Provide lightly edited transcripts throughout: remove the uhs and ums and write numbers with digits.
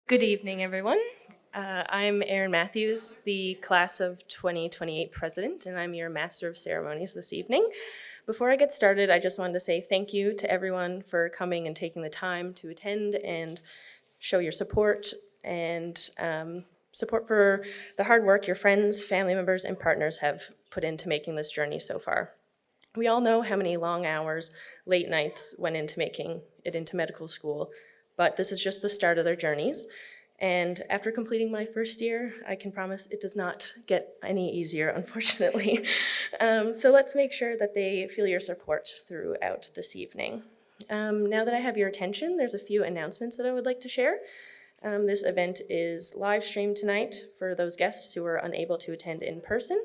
Good evening, everyone. I'm Erin Matthews, the class of 2028 president, and I'm your Master of Ceremonies this evening. Before I get started, I just wanted to say thank you to everyone for coming and taking the time to attend and show your support and support for the hard work your friends, family members, and partners have put into making this journey so far. We all know how many long hours, late nights went into making it into medical school, but this is just the start of their journeys. And after completing my first year, I can promise it does not get any easier, unfortunately. So let's make sure that they feel your support throughout this evening. Now that I have your attention, there's a few announcements that I would like to share. This event is live streamed tonight for those guests who are unable to attend in person.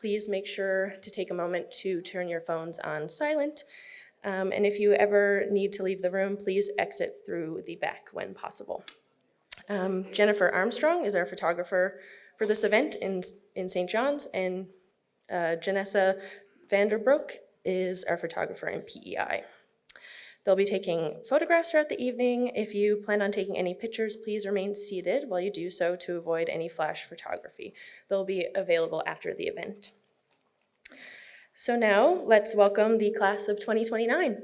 Please make sure to take a moment to turn your phones on silent. And if you ever need to leave the room, please exit through the back when possible. Jennifer Armstrong is our photographer for this event in St. John's, and Janessa Vanderbroek is our photographer in PEI. They'll be taking photographs throughout the evening. If you plan on taking any pictures, please remain seated while you do so to avoid any flash photography. They'll be available after the event. So now let's welcome the class of 2029.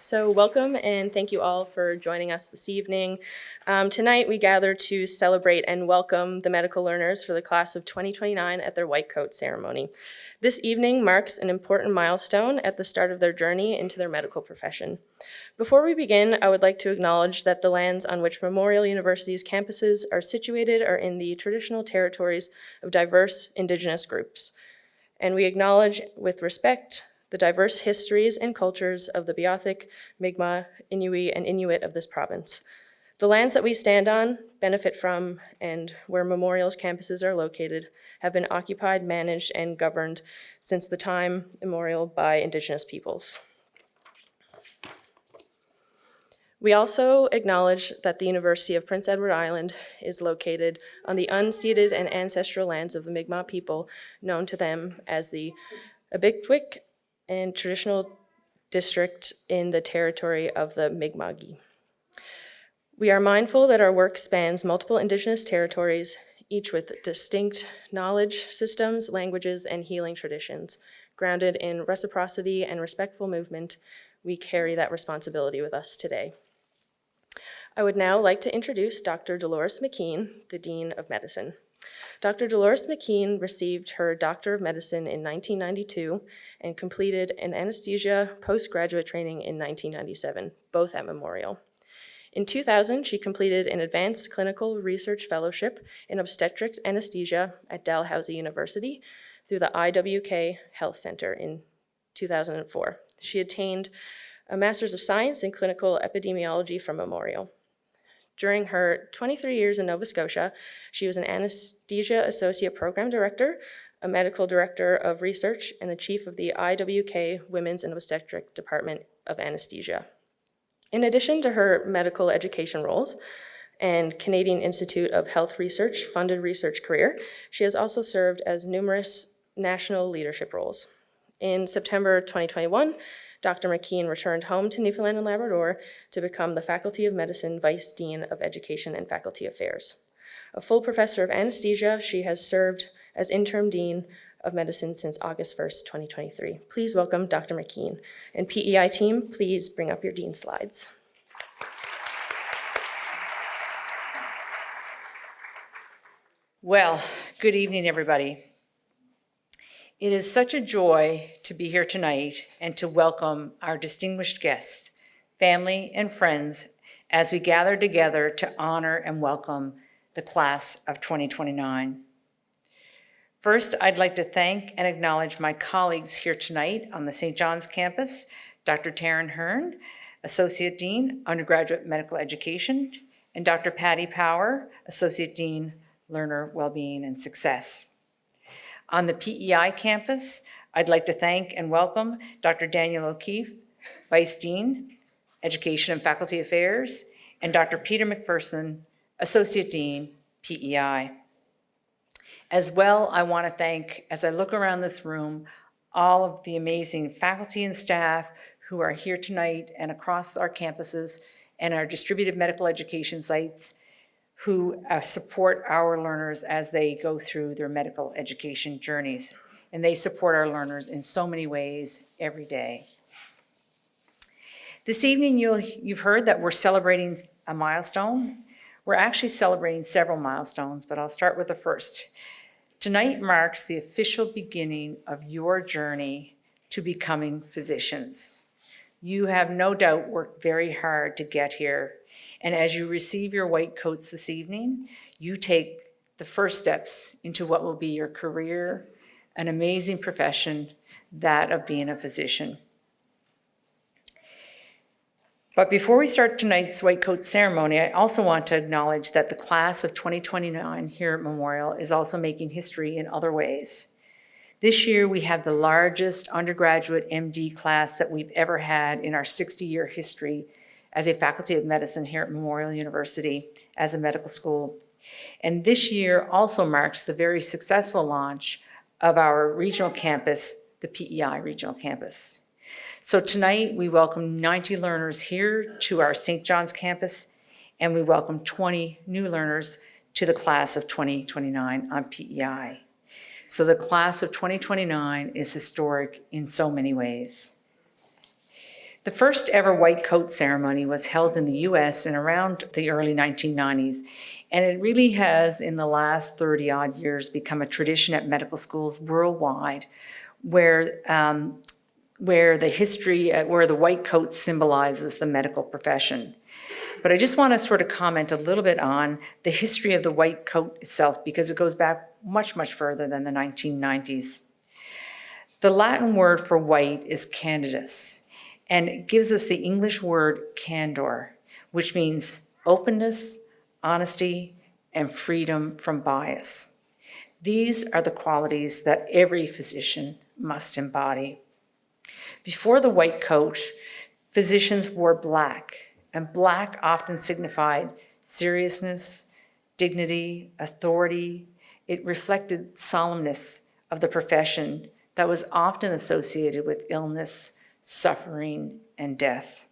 So welcome and thank you all for joining us this evening. Tonight we gather to celebrate and welcome the medical learners for the class of 2029 at their white coat ceremony. This evening marks an important milestone at the start of their journey into their medical profession. Before we begin, I would like to acknowledge that the lands on which Memorial University's campuses are situated are in the traditional territories of diverse Indigenous groups. And we acknowledge with respect the diverse histories and cultures of the Beothuk, Mi'kmaq, Inuit, and Inuit of this province. The lands that we stand on, benefit from, and where Memorial's campuses are located have been occupied, managed, and governed since the time immemorial by Indigenous peoples. We also acknowledge that the University of Prince Edward Island is located on the unceded and ancestral lands of the Mi'kmaq people, known to them as the Abictwick and traditional district in the territory of the Mi'kma'ki. We are mindful that our work spans multiple Indigenous territories, each with distinct knowledge systems, languages, and healing traditions. Grounded in reciprocity and respectful movement, we carry that responsibility with us today. I would now like to introduce Dr. Dolores McKean, the Dean of Medicine. Dr. Dolores McKean received her Doctor of Medicine in 1992 and completed an anesthesia postgraduate training in 1997, both at Memorial. In 2000, she completed an advanced clinical research fellowship in obstetric anesthesia at Dalhousie University through the IWK Health Center in 2004. She attained a Master's of Science in Clinical Epidemiology from Memorial. During her 23 years in Nova Scotia, she was an Anesthesia Associate Program Director, a Medical Director of Research, and the Chief of the IWK Women's and Obstetric Department of Anesthesia. In addition to her medical education roles and Canadian Institute of Health Research funded research career, she has also served as numerous national leadership roles. In September 2021, Dr. McKean returned home to Newfoundland and Labrador to become the Faculty of Medicine Vice Dean of Education and Faculty Affairs. A full professor of anesthesia, she has served as Interim Dean of Medicine since August 1st, 2023. Please welcome Dr. McKean. And PEI team, please bring up your Dean slides. Well, good evening, everybody. It is such a joy to be here tonight and to welcome our distinguished guests, family, and friends as we gather together to honor and welcome the class of 2029. First, I'd like to thank and acknowledge my colleagues here tonight on the St. John's campus, Dr. Taryn Hearn, Associate Dean, Undergraduate Medical Education, and Dr. Patty Power, Associate Dean, Learner Wellbeing and Success. On the PEI campus, I'd like to thank and welcome Dr. Daniel O'Keefe, Vice Dean, Education and Faculty Affairs, and Dr. Peter McPherson, Associate Dean, PEI. As well, I want to thank, as I look around this room, all of the amazing faculty and staff who are here tonight and across our campuses and our distributed medical education sites who support our learners as they go through their medical education journeys. And they support our learners in so many ways every day. This evening, you've heard that we're celebrating a milestone. We're actually celebrating several milestones, but I'll start with the first. Tonight marks the official beginning of your journey to becoming physicians. You have no doubt worked very hard to get here. And as you receive your white coats this evening, you take the first steps into what will be your career, an amazing profession, that of being a physician. But before we start tonight's white coat ceremony, I also want to acknowledge that the class of 2029 here at Memorial is also making history in other ways. This year, we have the largest undergraduate MD class that we've ever had in our 60-year history as a Faculty of Medicine here at Memorial University as a medical school. And this year also marks the very successful launch of our regional campus, the PEI Regional Campus. So tonight, we welcome 90 learners here to our St. John's campus, and we welcome 20 new learners to the class of 2029 on PEI. So the class of 2029 is historic in so many ways. The first ever white coat ceremony was held in the US in around the early 1990s, and it really has, in the last 30 odd years, become a tradition at medical schools worldwide where the white coat symbolizes the medical profession. But I just want to sort of comment a little bit on the history of the white coat itself, because it goes back much, much further than the 1990s. The Latin word for white is candidus, and it gives us the English word candor, which means openness, honesty, and freedom from bias. These are the qualities that every physician must embody. Before the white coat, physicians wore black, and black often signified seriousness, dignity, authority. It reflected solemnness of the profession that was often associated with illness, suffering, and death.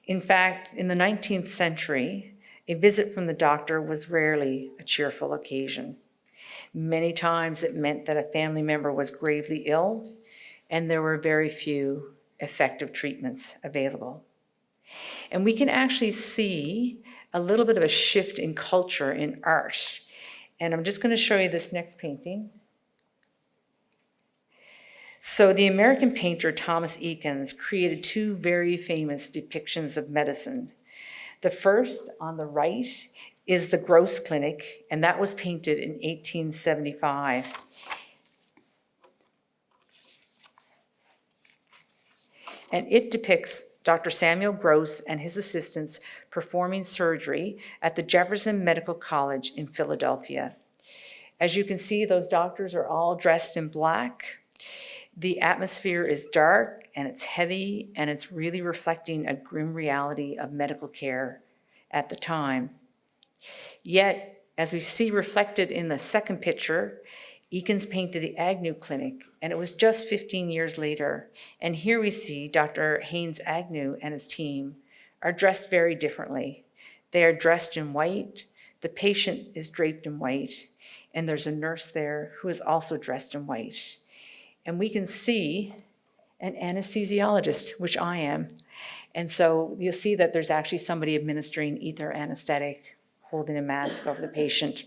In fact, in the 19th century, a visit from the doctor was rarely a cheerful occasion. Many times it meant that a family member was gravely ill, and there were very few effective treatments available. And we can actually see a little bit of a shift in culture in art. And I'm just going to show you this next painting. So the American painter Thomas Eakins created two very famous depictions of medicine. The first on the right is the Gross Clinic, and that was painted in 1875. And it depicts Dr. Samuel Gross and his assistants performing surgery at the Jefferson Medical College in Philadelphia. As you can see, those doctors are all dressed in black. The atmosphere is dark and it's heavy, and it's really reflecting a grim reality of medical care at the time. Yet, as we see reflected in the second picture, Eakins painted the Agnew Clinic, and it was just 15 years later. And here we see Dr. Haynes Agnew and his team are dressed very differently. They are dressed in white, the patient is draped in white, and there's a nurse there who is also dressed in white. And we can see an anesthesiologist, which I am. And so you'll see that there's actually somebody administering ether anesthetic, holding a mask over the patient.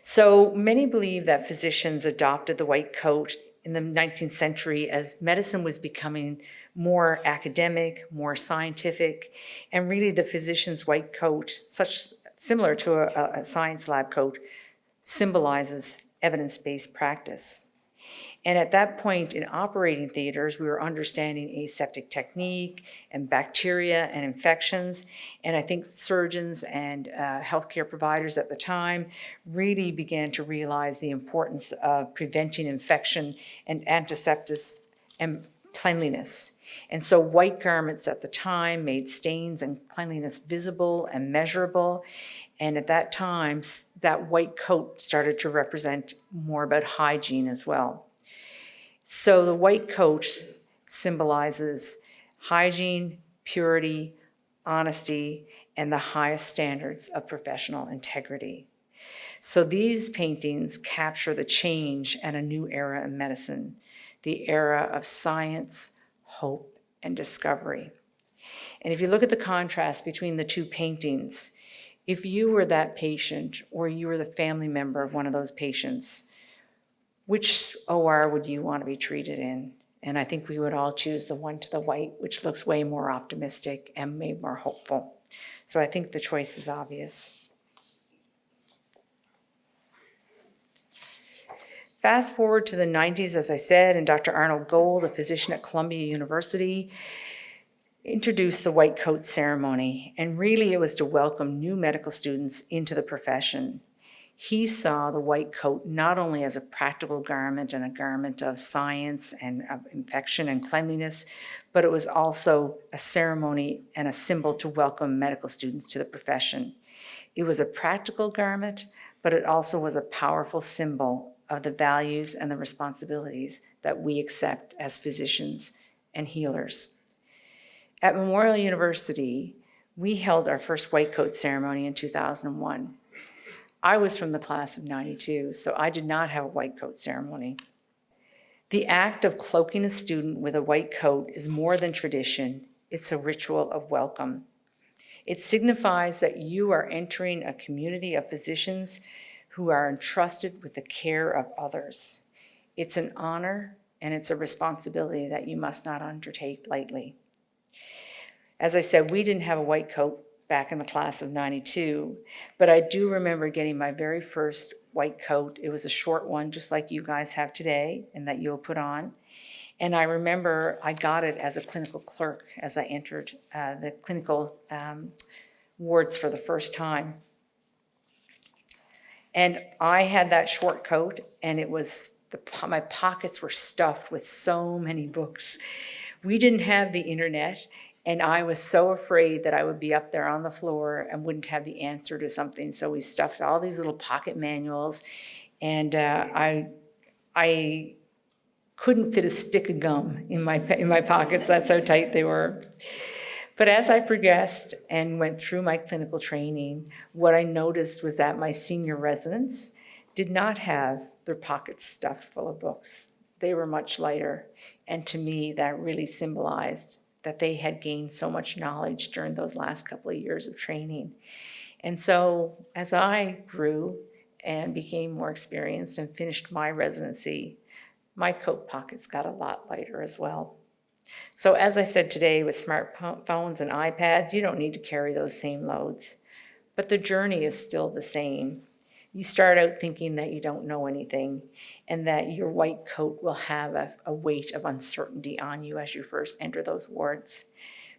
So many believe that physicians adopted the white coat in the 19th century as medicine was becoming more academic, more scientific, and really the physician's white coat, similar to a science lab coat, symbolizes evidence-based practice. And at that point in operating theaters, we were understanding aseptic technique and bacteria and infections. And I think surgeons and healthcare providers at the time really began to realize the importance of preventing infection and antisepsis and cleanliness. And so white garments at the time made stains and cleanliness visible and measurable. And at that time, that white coat started to represent more about hygiene as well. So the white coat symbolizes hygiene, purity, honesty, and the highest standards of professional integrity. So these paintings capture the change and a new era in medicine, the era of science, hope, and discovery. And if you look at the contrast between the two paintings, if you were that patient or you were the family member of one of those patients, which OR would you want to be treated in? And I think we would all choose the one to the white, which looks way more optimistic and way more hopeful. So I think the choice is obvious. Fast forward to the 90s, as I said, and Dr. Arnold Gold, a physician at Columbia University, introduced the white coat ceremony. And really it was to welcome new medical students into the profession. He saw the white coat not only as a practical garment and a garment of science and of infection and cleanliness, but it was also a ceremony and a symbol to welcome medical students to the profession. It was a practical garment, but it also was a powerful symbol of the values and the responsibilities that we accept as physicians and healers. At Memorial University, we held our first white coat ceremony in 2001. I was from the class of 92, so I did not have a white coat ceremony. The act of cloaking a student with a white coat is more than tradition, it's a ritual of welcome. It signifies that you are entering a community of physicians who are entrusted with the care of others. It's an honor and it's a responsibility that you must not undertake lightly. As I said, we didn't have a white coat back in the class of 92, but I do remember getting my very first white coat. It was a short one, just like you guys have today and that you'll put on. And I remember I got it as a clinical clerk as I entered the clinical wards for the first time. And I had that short coat, and it was, my pockets were stuffed with so many books. We didn't have the internet, and I was so afraid that I would be up there on the floor and wouldn't have the answer to something. So we stuffed all these little pocket manuals, and I couldn't fit a stick of gum in my pockets. That's how tight they were. But as I progressed and went through my clinical training, what I noticed was that my senior residents did not have their pockets stuffed full of books. They were much lighter. And to me, that really symbolized that they had gained so much knowledge during those last couple of years of training. And so as I grew and became more experienced and finished my residency, my coat pockets got a lot lighter as well. So as I said today, with smartphones and iPads, you don't need to carry those same loads, but the journey is still the same. You start out thinking that you don't know anything and that your white coat will have a weight of uncertainty on you as you first enter those wards.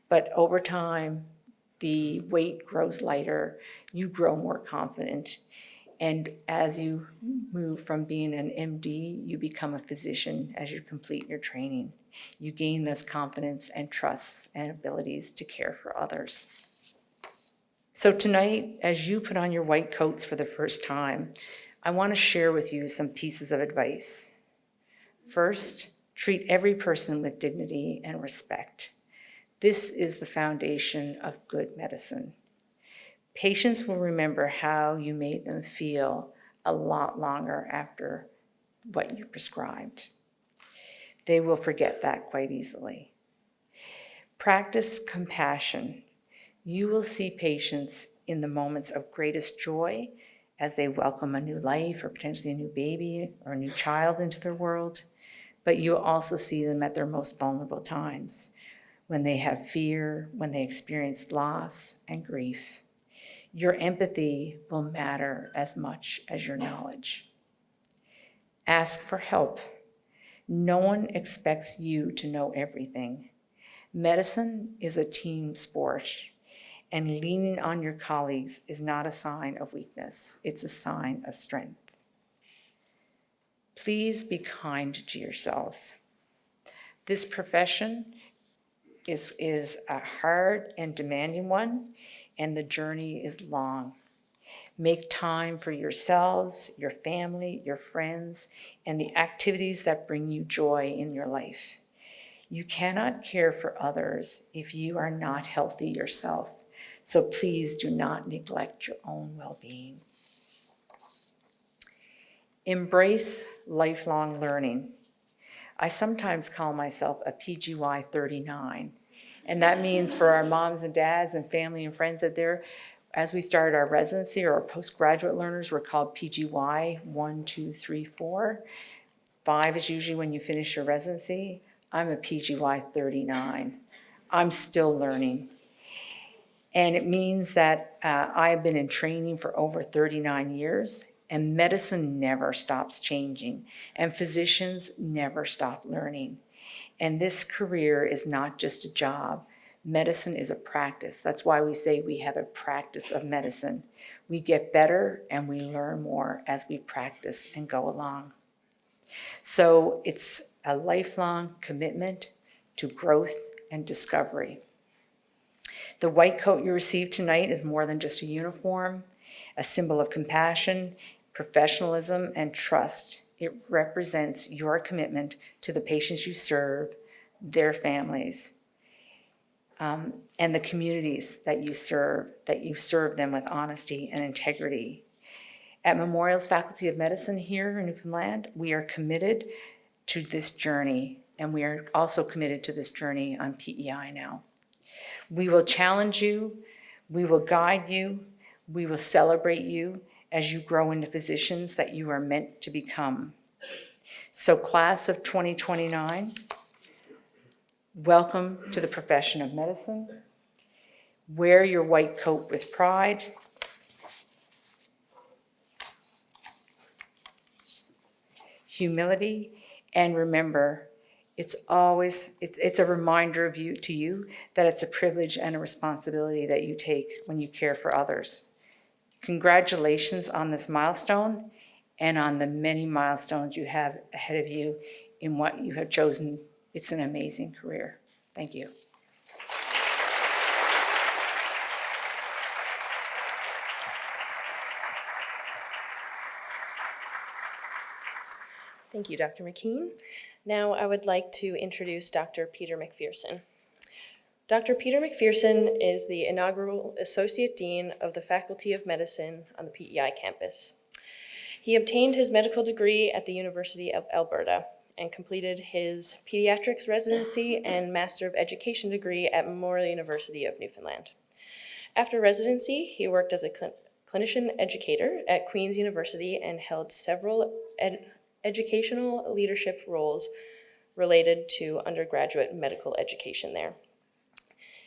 But over time, the weight grows lighter, you grow more confident. And as you move from being an MD, you become a physician as you complete your training. You gain this confidence and trust and abilities to care for others. So tonight, as you put on your white coats for the first time, I want to share with you some pieces of advice. First, treat every person with dignity and respect. This is the foundation of good medicine. Patients will remember how you made them feel a lot longer after what you prescribed. They will forget that quite easily. Practice compassion. You will see patients in the moments of greatest joy as they welcome a new life or potentially a new baby or a new child into their world, but you will also see them at their most vulnerable times, when they have fear, when they experience loss and grief. Your empathy will matter as much as your knowledge. Ask for help. No one expects you to know everything. Medicine is a team sport, and leaning on your colleagues is not a sign of weakness. It's a sign of strength. Please be kind to yourselves. This profession is a hard and demanding one, and the journey is long. Make time for yourselves, your family, your friends, and the activities that bring you joy in your life. You cannot care for others if you are not healthy yourself, so please do not neglect your own well-being. Embrace lifelong learning. I sometimes call myself a PGY 39, and that means for our moms and dads and family and friends that they're, as we start our residency or our postgraduate learners, we're called PGY 1, 2, 3, 4. 5 is usually when you finish your residency. I'm a PGY 39. I'm still learning. And it means that I have been in training for over 39 years, and medicine never stops changing, and physicians never stop learning. And this career is not just a job. Medicine is a practice. That's why we say we have a practice of medicine. We get better and we learn more as we practice and go along. So it's a lifelong commitment to growth and discovery. The white coat you receive tonight is more than just a uniform, a symbol of compassion, professionalism, and trust. It represents your commitment to the patients you serve, their families, and the communities that you serve them with honesty and integrity. At Memorial's Faculty of Medicine here in Newfoundland, we are committed to this journey, and we are also committed to this journey on PEI now. We will challenge you, we will guide you, we will celebrate you as you grow into physicians that you are meant to become. So class of 2029, welcome to the profession of medicine. Wear your white coat with pride. Humility, and remember, it's a reminder to you that it's a privilege and a responsibility that you take when you care for others. Congratulations on this milestone and on the many milestones you have ahead of you in what you have chosen. It's an amazing career. Thank you. Thank you, Dr. McKean. Now I would like to introduce Dr. Peter McPherson. Dr. Peter McPherson is the inaugural Associate Dean of the Faculty of Medicine on the PEI campus. He obtained his medical degree at the University of Alberta and completed his pediatrics residency and Master of Education degree at Memorial University of Newfoundland. After residency, he worked as a clinician educator at Queen's University and held several educational leadership roles related to undergraduate medical education there.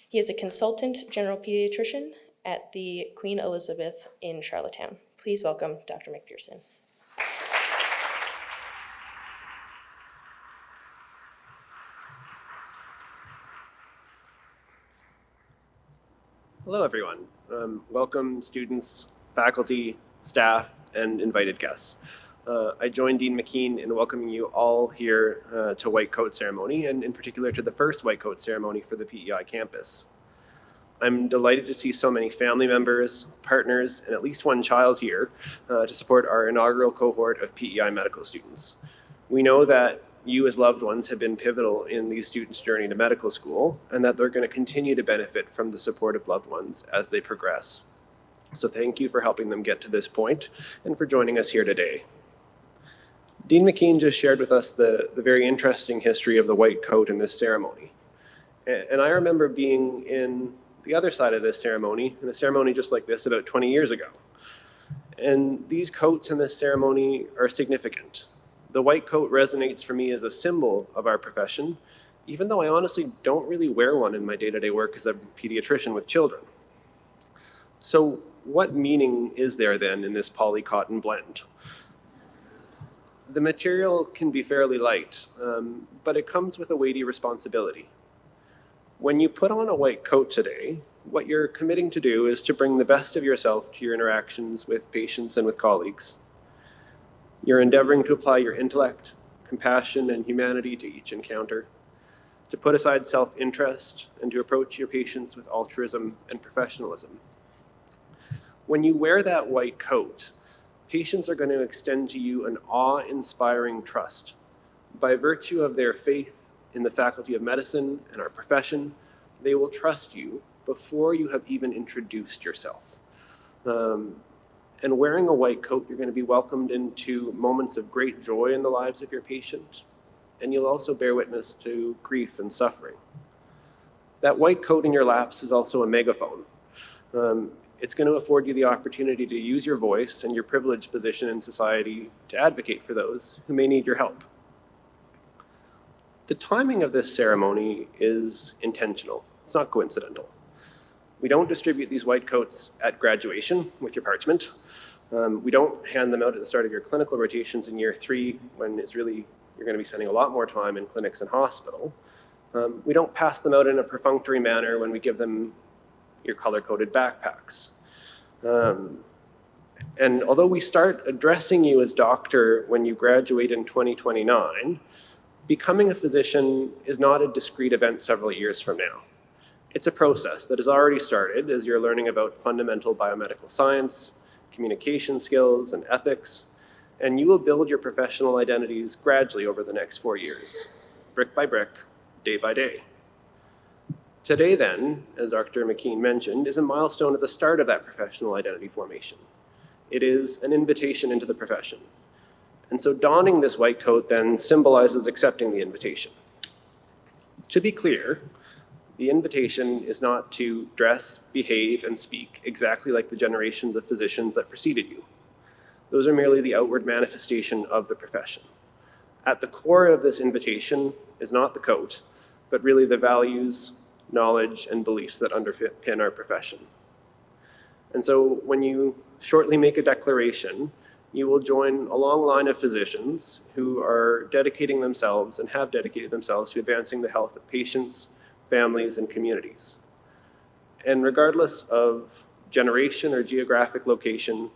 He is a consultant general pediatrician at the Queen Elizabeth in Charlottetown. Please welcome Dr. McPherson. Hello, everyone. Welcome, students, faculty, staff, and invited guests. I join Dean McKean in welcoming you all here to White Coat Ceremony, and in particular to the first White Coat Ceremony for the PEI campus. I'm delighted to see so many family members, partners, and at least one child here to support our inaugural cohort of PEI medical students. We know that you as loved ones have been pivotal in these students' journey to medical school, and that they're going to continue to benefit from the support of loved ones as they progress. So thank you for helping them get to this point and for joining us here today. Dean McKean just shared with us the very interesting history of the white coat in this ceremony. And I remember being in the other side of this ceremony, in a ceremony just like this about 20 years ago. And these coats in this ceremony are significant. The white coat resonates for me as a symbol of our profession, even though I honestly don't really wear one in my day-to-day work as a pediatrician with children. So what meaning is there then in this poly cotton blend? The material can be fairly light, but it comes with a weighty responsibility. When you put on a white coat today, what you're committing to do is to bring the best of yourself to your interactions with patients and with colleagues. You're endeavoring to apply your intellect, compassion, and humanity to each encounter, to put aside self-interest, and to approach your patients with altruism and professionalism. When you wear that white coat, patients are going to extend to you an awe-inspiring trust. By virtue of their faith in the Faculty of Medicine and our profession, they will trust you before you have even introduced yourself. And wearing a white coat, you're going to be welcomed into moments of great joy in the lives of your patient, and you'll also bear witness to grief and suffering. That white coat in your laps is also a megaphone. It's going to afford you the opportunity to use your voice and your privileged position in society to advocate for those who may need your help. The timing of this ceremony is intentional. It's not coincidental. We don't distribute these white coats at graduation with your parchment. We don't hand them out at the start of your clinical rotations in year 3 when it's really, you're going to be spending a lot more time in clinics and hospital. We don't pass them out in a perfunctory manner when we give them your color-coded backpacks. And although we start addressing you as doctor when you graduate in 2029, becoming a physician is not a discrete event several years from now. It's a process that has already started as you're learning about fundamental biomedical science, communication skills, and ethics, and you will build your professional identities gradually over the next 4 years, brick by brick, day by day. Today then, as Dr. McKean mentioned, is a milestone at the start of that professional identity formation. It is an invitation into the profession. And so donning this white coat then symbolizes accepting the invitation. To be clear, the invitation is not to dress, behave, and speak exactly like the generations of physicians that preceded you. Those are merely the outward manifestation of the profession. At the core of this invitation is not the coat, but really the values, knowledge, and beliefs that underpin our profession. And so when you shortly make a declaration, you will join a long line of physicians who are dedicating themselves and have dedicated themselves to advancing the health of patients, families, and communities. And regardless of generation or geographic location,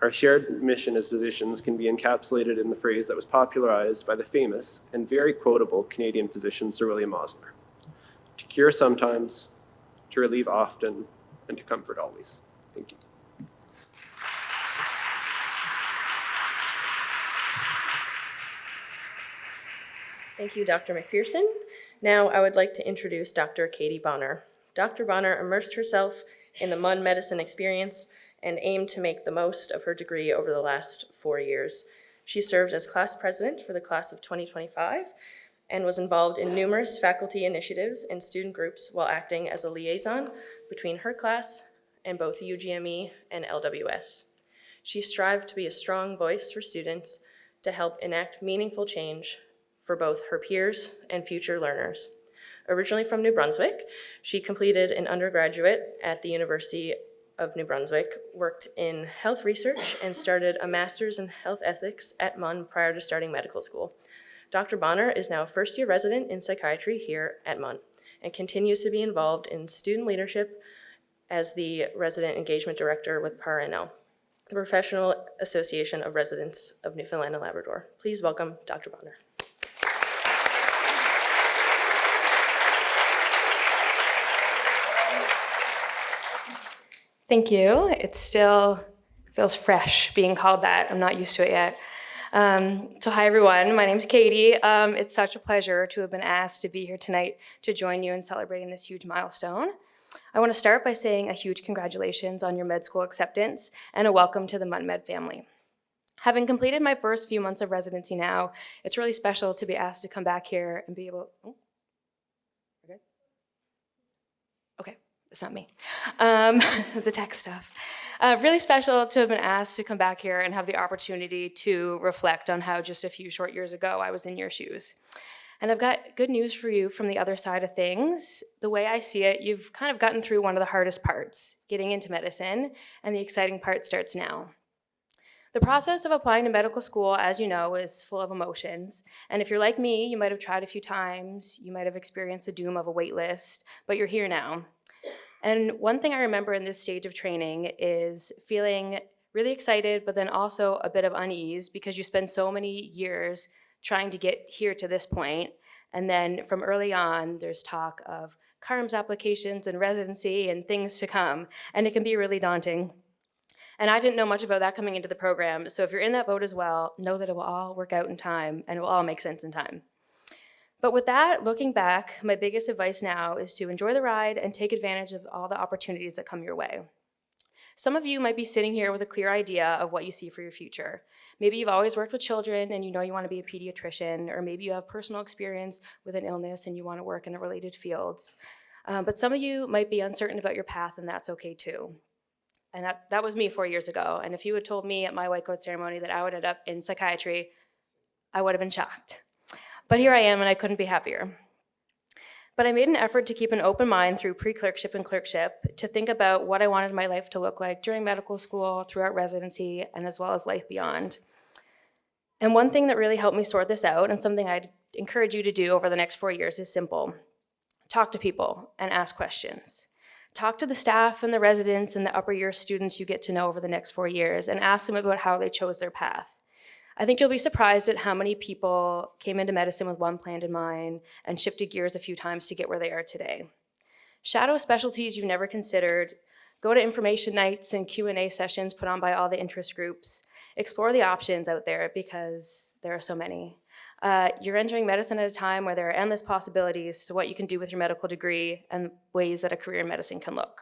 our shared mission as physicians can be encapsulated in the phrase that was popularized by the famous and very quotable Canadian physician Sir William Osler: to cure sometimes, to relieve often, and to comfort always. Thank you. Thank you, Dr. McPherson. Now I would like to introduce Dr. Katie Bonner. Dr. Bonner immersed herself in the MUN medicine experience and aimed to make the most of her degree over the last 4 years. She served as class president for the class of 2025 and was involved in numerous faculty initiatives and student groups while acting as a liaison between her class and both UGME and LWS. She strived to be a strong voice for students to help enact meaningful change for both her peers and future learners. Originally from New Brunswick, she completed an undergraduate at the University of New Brunswick, worked in health research, and started a master's in health ethics at MUN prior to starting medical school. Dr. Bonner is now a first-year resident in psychiatry here at MUN and continues to be involved in student leadership as the resident engagement director with PARNL, the Professional Association of Residents of Newfoundland and Labrador. Please welcome Dr. Bonner. Thank you. It still feels fresh being called that. I'm not used to it yet. So hi everyone, my name's Katie. It's such a pleasure to have been asked to be here tonight to join you in celebrating this huge milestone. I want to start by saying a huge congratulations on your med school acceptance and a welcome to the MUN Med family. Having completed my first few months of residency now, it's really special to be asked to come back here and be able, okay, it's not me, the tech stuff. Really special to have been asked to come back here and have the opportunity to reflect on how just a few short years ago I was in your shoes. And I've got good news for you from the other side of things. The way I see it, you've kind of gotten through one of the hardest parts, getting into medicine, and the exciting part starts now. The process of applying to medical school, as you know, is full of emotions. And if you're like me, you might have tried a few times, you might have experienced the doom of a wait list, but you're here now. And one thing I remember in this stage of training is feeling really excited, but then also a bit of unease because you spend so many years trying to get here to this point. And then from early on, there's talk of CARMS applications and residency and things to come, and it can be really daunting. And I didn't know much about that coming into the program, so if you're in that boat as well, know that it will all work out in time and it will all make sense in time. But with that, looking back, my biggest advice now is to enjoy the ride and take advantage of all the opportunities that come your way. Some of you might be sitting here with a clear idea of what you see for your future. Maybe you've always worked with children and you know you want to be a pediatrician, or maybe you have personal experience with an illness and you want to work in the related fields. But some of you might be uncertain about your path, and that's okay too. And that was me 4 years ago. And if you had told me at my white coat ceremony that I would end up in psychiatry, I would have been shocked. But here I am, and I couldn't be happier. But I made an effort to keep an open mind through pre-clerkship and clerkship to think about what I wanted my life to look like during medical school, throughout residency, and as well as life beyond. And one thing that really helped me sort this out, and something I'd encourage you to do over the next 4 years, is simple. Talk to people and ask questions. Talk to the staff and the residents and the upper year students you get to know over the next 4 years and ask them about how they chose their path. I think you'll be surprised at how many people came into medicine with one plan in mind and shifted gears a few times to get where they are today. Shadow specialties you've never considered, go to information nights and Q&A sessions put on by all the interest groups. Explore the options out there because there are so many. You're entering medicine at a time where there are endless possibilities to what you can do with your medical degree and ways that a career in medicine can look.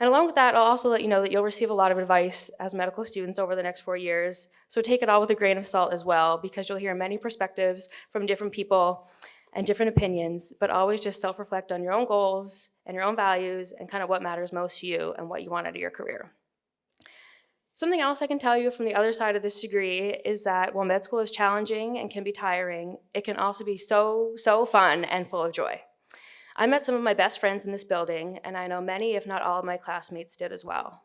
And along with that, I'll also let you know that you'll receive a lot of advice as medical students over the next 4 years, so take it all with a grain of salt as well, because you'll hear many perspectives from different people and different opinions, but always just self-reflect on your own goals and your own values and kind of what matters most to you and what you want out of your career. Something else I can tell you from the other side of this degree is that while med school is challenging and can be tiring, it can also be so fun and full of joy. I met some of my best friends in this building, and I know many, if not all, of my classmates did as well.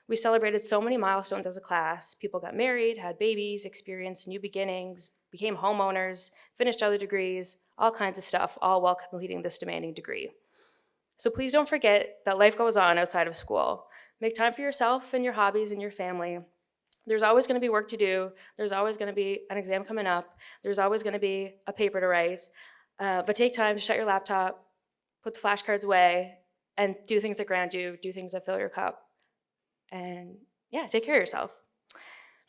We celebrated so many milestones as a class. People got married, had babies, experienced new beginnings, became homeowners, finished other degrees, all kinds of stuff, all while completing this demanding degree. So please don't forget that life goes on outside of school. Make time for yourself and your hobbies and your family. There's always going to be work to do. There's always going to be an exam coming up. There's always going to be a paper to write. But take time to shut your laptop, put the flashcards away, and do things that ground you, do things that fill your cup. And yeah, take care of yourself.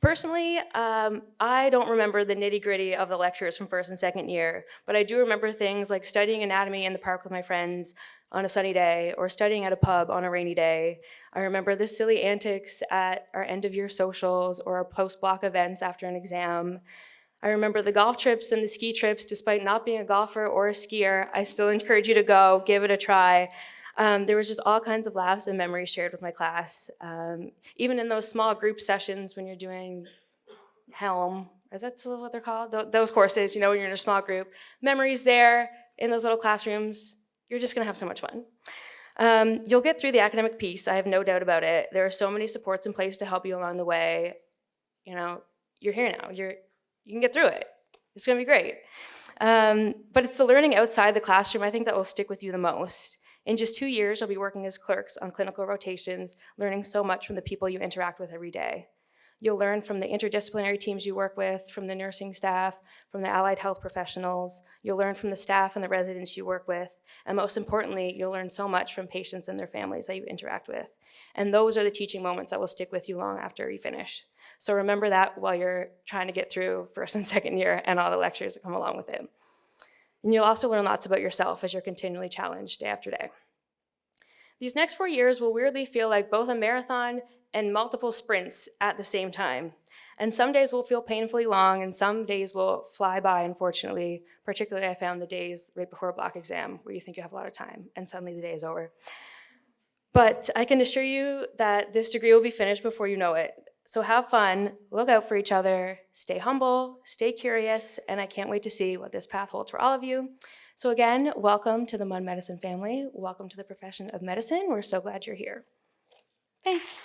Personally, I don't remember the nitty-gritty of the lectures from first and second year, but I do remember things like studying anatomy in the park with my friends on a sunny day or studying at a pub on a rainy day. I remember the silly antics at our end-of-year socials or our post-block events after an exam. I remember the golf trips and the ski trips. Despite not being a golfer or a skier, I still encourage you to go, give it a try. There was just all kinds of laughs and memories shared with my class. Even in those small group sessions when you're doing Helm, is that still what they're called? Those courses, you know, when you're in a small group. Memories there in those little classrooms. You're just gonna have so much fun. You'll get through the academic piece, I have no doubt about it. There are so many supports in place to help you along the way. You know, you're here now, you can get through it. It's gonna be great. But it's the learning outside the classroom, I think, that will stick with you the most. In just 2 years, you'll be working as clerks on clinical rotations, learning so much from the people you interact with every day. You'll learn from the interdisciplinary teams you work with, from the nursing staff, from the allied health professionals. You'll learn from the staff and the residents you work with. And most importantly, you'll learn so much from patients and their families that you interact with. And those are the teaching moments that will stick with you long after you finish. So remember that while you're trying to get through first and second year and all the lectures that come along with it. And you'll also learn lots about yourself as you're continually challenged day after day. These next 4 years will weirdly feel like both a marathon and multiple sprints at the same time. And some days will feel painfully long and some days will fly by, unfortunately. Particularly, I found the days right before a block exam where you think you have a lot of time and suddenly the day is over. But I can assure you that this degree will be finished before you know it. So have fun, look out for each other, stay humble, stay curious, and I can't wait to see what this path holds for all of you. So again, welcome to the MUN Medicine family. Welcome to the profession of medicine. We're so glad you're here. Thanks.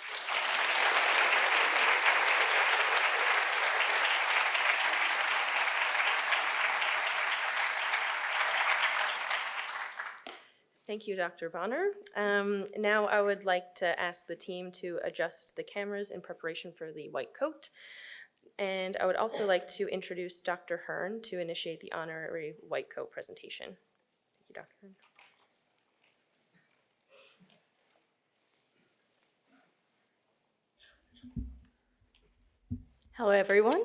Thank you, Dr. Bonner. Now I would like to ask the team to adjust the cameras in preparation for the white coat. And I would also like to introduce Dr. Hearn to initiate the honorary white coat presentation. Thank you, Dr. Hearn. Hello, everyone.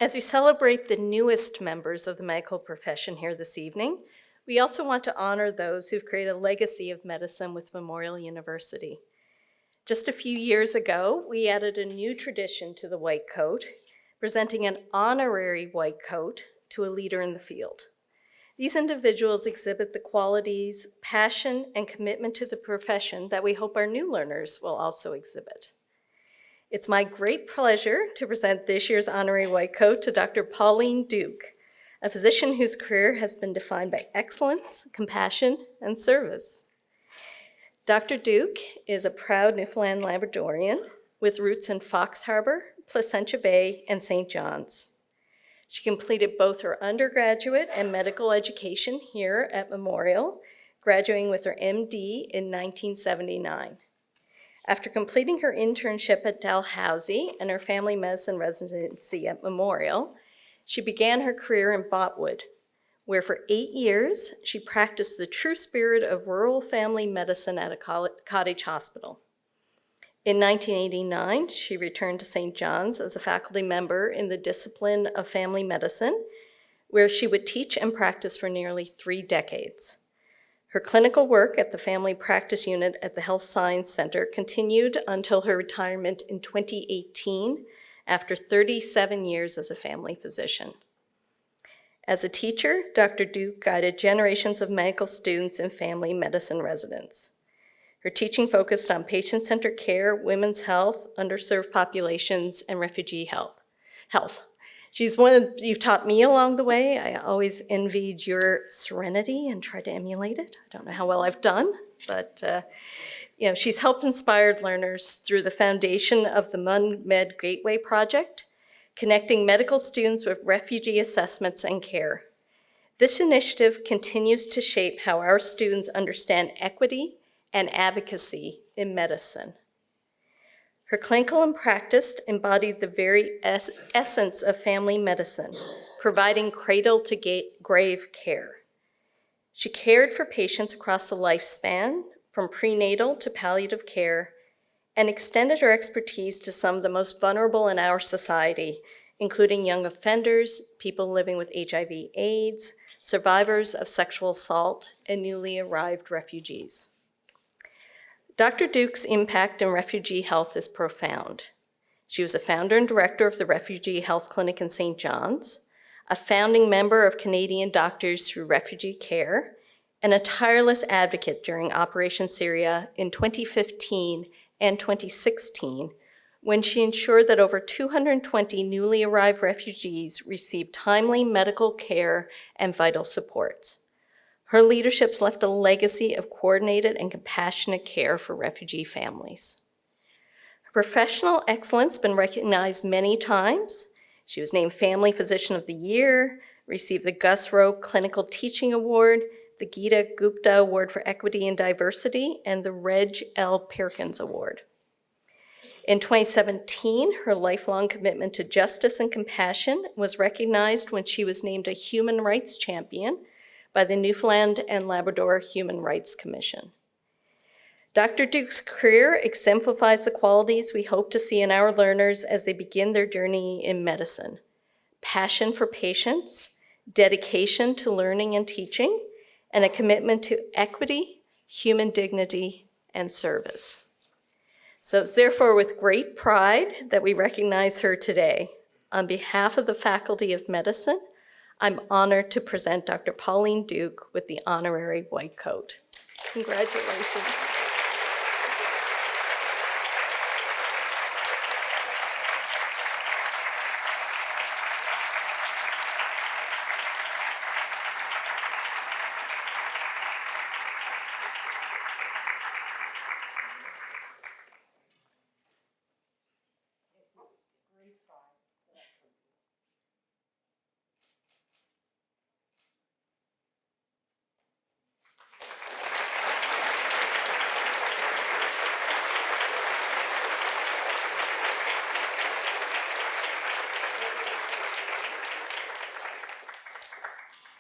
As we celebrate the newest members of the medical profession here this evening, we also want to honor those who've created a legacy of medicine with Memorial University. Just a few years ago, we added a new tradition to the white coat, presenting an honorary white coat to a leader in the field. These individuals exhibit the qualities, passion, and commitment to the profession that we hope our new learners will also exhibit. It's my great pleasure to present this year's honorary white coat to Dr. Pauline Duke, a physician whose career has been defined by excellence, compassion, and service. Dr. Duke is a proud Newfoundland Labradorian with roots in Fox Harbor, Placentia Bay, and St. John's. She completed both her undergraduate and medical education here at Memorial, graduating with her MD in 1979. After completing her internship at Dalhousie and her family medicine residency at Memorial, she began her career in Botwood, where for 8 years she practiced the true spirit of rural family medicine at a cottage hospital. In 1989, she returned to St. John's as a faculty member in the discipline of family medicine, where she would teach and practice for nearly 3 decades. Her clinical work at the Family Practice Unit at the Health Science Center continued until her retirement in 2018, after 37 years as a family physician. As a teacher, Dr. Duke guided generations of medical students and family medicine residents. Her teaching focused on patient-centered care, women's health, underserved populations, and refugee health. She's you've taught me along the way. I always envied your serenity and tried to emulate it. I don't know how well I've done, but she's helped inspire learners through the foundation of the MUN Med Gateway Project, connecting medical students with refugee assessments and care. This initiative continues to shape how our students understand equity and advocacy in medicine. Her clinical and practice embodied the very essence of family medicine, providing cradle-to-grave care. She cared for patients across the lifespan, from prenatal to palliative care, and extended her expertise to some of the most vulnerable in our society, including young offenders, people living with HIV/AIDS, survivors of sexual assault, and newly arrived refugees. Dr. Duke's impact in refugee health is profound. She was a founder and director of the Refugee Health Clinic in St. John's, a founding member of Canadian Doctors Through Refugee Care, and a tireless advocate during Operation Syria in 2015 and 2016, when she ensured that over 220 newly arrived refugees received timely medical care and vital supports. Her leadership's left a legacy of coordinated and compassionate care for refugee families. Her professional excellence has been recognized many times. She was named Family Physician of the Year, received the Gus Rowe Clinical Teaching Award, the Geeta Gupta Award for Equity and Diversity, and the Reg L. Perkins Award. In 2017, her lifelong commitment to justice and compassion was recognized when she was named a Human Rights Champion by the Newfoundland and Labrador Human Rights Commission. Dr. Duke's career exemplifies the qualities we hope to see in our learners as they begin their journey in medicine: passion for patients, dedication to learning and teaching, and a commitment to equity, human dignity, and service. So it's therefore with great pride that we recognize her today. On behalf of the Faculty of Medicine, I'm honored to present Dr. Pauline Duke with the honorary white coat. Congratulations.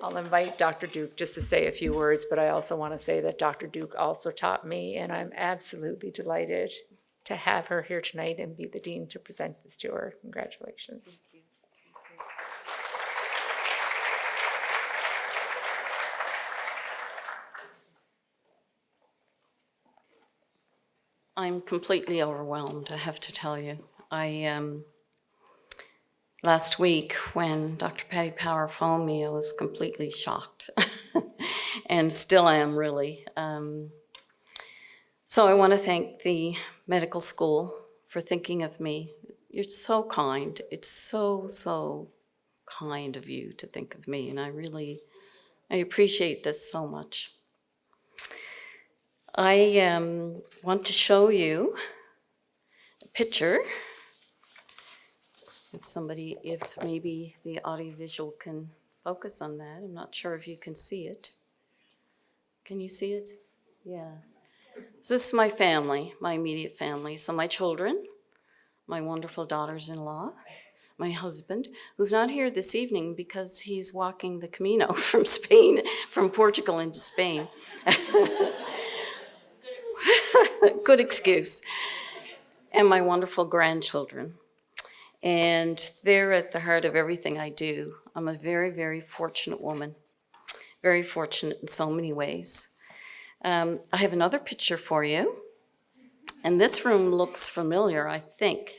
I'll invite Dr. Duke just to say a few words, but I also want to say that Dr. Duke also taught me, and I'm absolutely delighted to have her here tonight and be the dean to present this to her. Congratulations. I'm completely overwhelmed, I have to tell you. Last week, when Dr. Patty Power phoned me, I was completely shocked, and still am, really. So I want to thank the medical school for thinking of me. You're so kind. It's so, so kind of you to think of me, and I appreciate this so much. I want to show you a picture. If maybe the audiovisual can focus on that. I'm not sure if you can see it. Can you see it? Yeah. So this is my family, my immediate family. So my children, my wonderful daughters-in-law, my husband, who's not here this evening because he's walking the Camino from Spain, from Portugal into Spain. Good excuse. And my wonderful grandchildren. And they're at the heart of everything I do. I'm a very, very fortunate woman. Very fortunate in so many ways. I have another picture for you. And this room looks familiar, I think.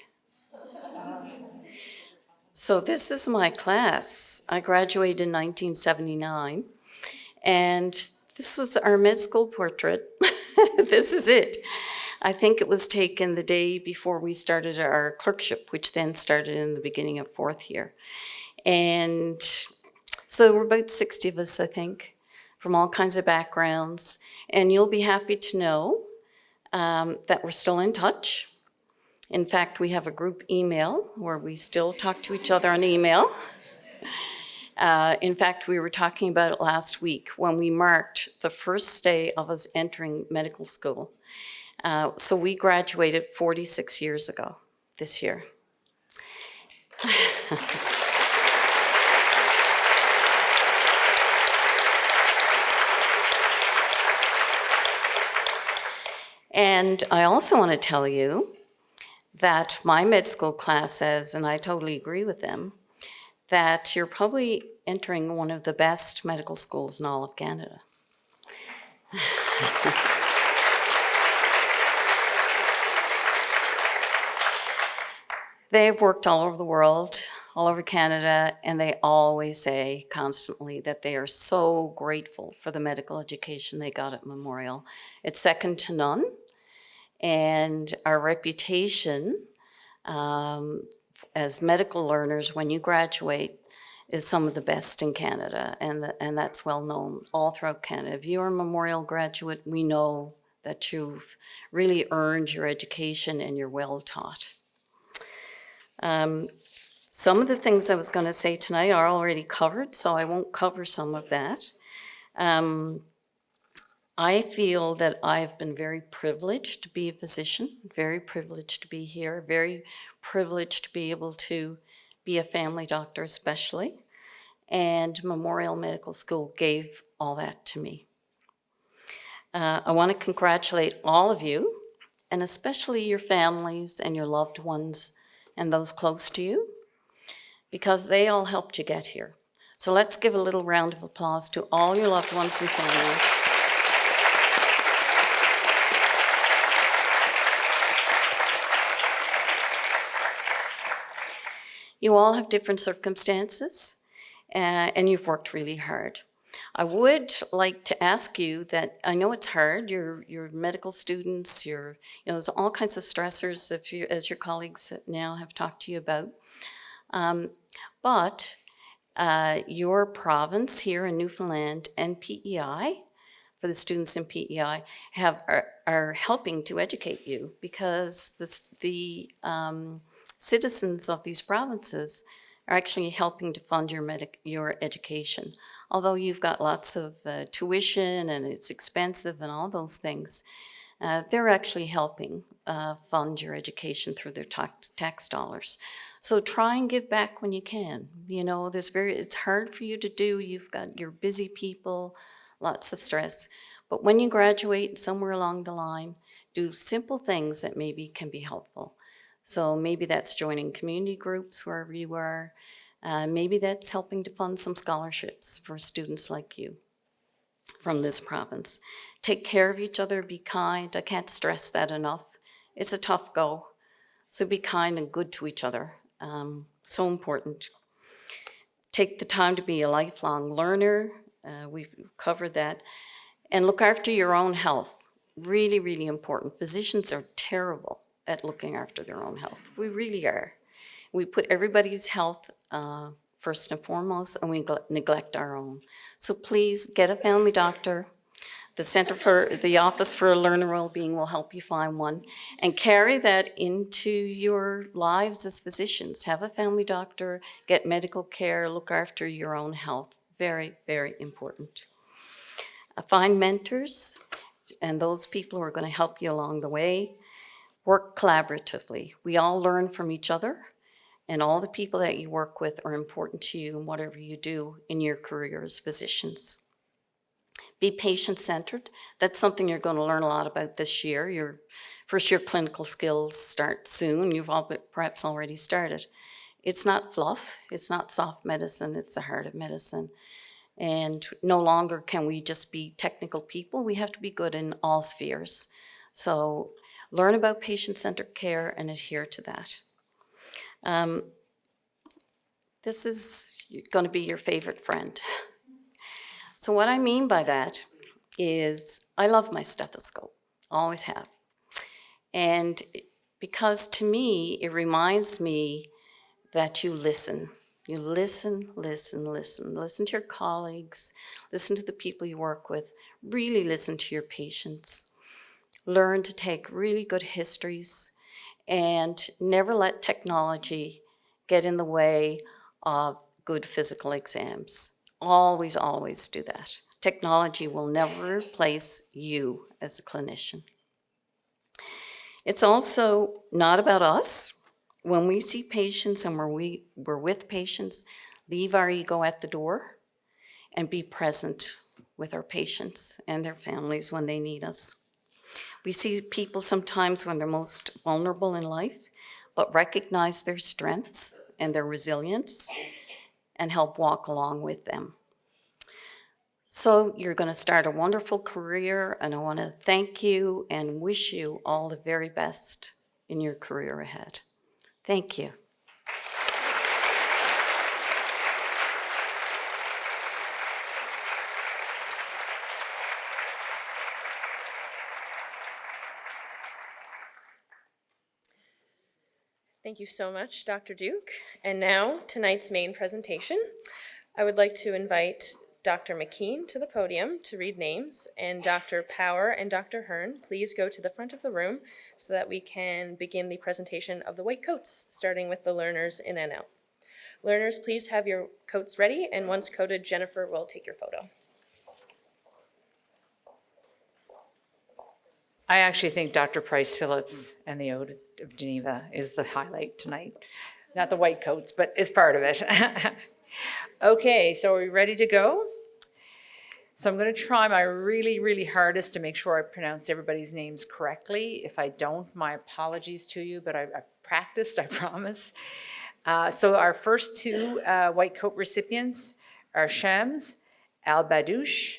So this is my class. I graduated in 1979. And this was our med school portrait. This is it. I think it was taken the day before we started our clerkship, which then started in the beginning of fourth year. And so there were about 60 of us, I think, from all kinds of backgrounds. And you'll be happy to know that we're still in touch. In fact, we have a group email where we still talk to each other on email. In fact, we were talking about it last week when we marked the first day of us entering medical school. So we graduated 46 years ago this year. And I also want to tell you that my med school class says, and I totally agree with them, that you're probably entering one of the best medical schools in all of Canada. They've worked all over the world, all over Canada, and they always say constantly that they are so grateful for the medical education they got at Memorial. It's second to none, and our reputation as medical learners when you graduate is some of the best in Canada, and that's well known all throughout Canada. If you're a Memorial graduate, we know that you've really earned your education and you're well taught. Some of the things I was going to say tonight are already covered, so I won't cover some of that. I feel that I've been very privileged to be a physician, very privileged to be here, very privileged to be able to be a family doctor especially, and Memorial Medical School gave all that to me. I want to congratulate all of you, and especially your families and your loved ones and those close to you, because they all helped you get here. So let's give a little round of applause to all your loved ones and family. You all have different circumstances, and you've worked really hard. I would like to ask you that, I know it's hard, you're medical students, there's all kinds of stressors as your colleagues now have talked to you about. But your province here in Newfoundland and PEI, for the students in PEI, are helping to educate you, because the citizens of these provinces are actually helping to fund your education. Although you've got lots of tuition and it's expensive and all those things, they're actually helping fund your education through their tax dollars. So try and give back when you can. It's hard for you to do. You're busy people, lots of stress. But when you graduate somewhere along the line, do simple things that maybe can be helpful. So maybe that's joining community groups wherever you are. Maybe that's helping to fund some scholarships for students like you from this province. Take care of each other, be kind. I can't stress that enough. It's a tough go. So be kind and good to each other. So important. Take the time to be a lifelong learner. We've covered that. And look after your own health. Really, really important. Physicians are terrible at looking after their own health. We really are. We put everybody's health first and foremost, and we neglect our own. So please get a family doctor. The Office for Learner Wellbeing will help you find one, and carry that into your lives as physicians. Have a family doctor, get medical care, look after your own health. Very, very important. Find mentors, and those people who are going to help you along the way. Work collaboratively. We all learn from each other, and all the people that you work with are important to you in whatever you do in your career as physicians. Be patient-centered. That's something you're going to learn a lot about this year. Your first-year clinical skills start soon. You've all perhaps already started. It's not fluff. It's not soft medicine. It's the heart of medicine. And no longer can we just be technical people. We have to be good in all spheres. So learn about patient-centered care and adhere to that. This is going to be your favorite friend. So what I mean by that is I love my stethoscope, always have. And because to me, it reminds me that you listen. You listen, listen, listen. Listen to your colleagues, listen to the people you work with, really listen to your patients. Learn to take really good histories and never let technology get in the way of good physical exams. Always, always do that. Technology will never replace you as a clinician. It's also not about us. When we see patients and we're with patients, leave our ego at the door and be present with our patients and their families when they need us. We see people sometimes when they're most vulnerable in life, but recognize their strengths and their resilience and help walk along with them. So you're going to start a wonderful career, and I want to thank you and wish you all the very best in your career ahead. Thank you. Thank you so much, Dr. Duke. And now, tonight's main presentation. I would like to invite Dr. McKean to the podium to read names, and Dr. Power and Dr. Hearn, please go to the front of the room so that we can begin the presentation of the white coats, starting with the learners in NL. Learners, please have your coats ready, and once coated, Jennifer will take your photo. I actually think Dr. Price Phillips and the Ode of Geneva is the highlight tonight. Not the white coats, but it's part of it. Okay, so are we ready to go? So I'm going to try my really, really hardest to make sure I pronounce everybody's names correctly. If I don't, my apologies to you, but I've practiced, I promise. So our first two white coat recipients are Shams Al-Badouche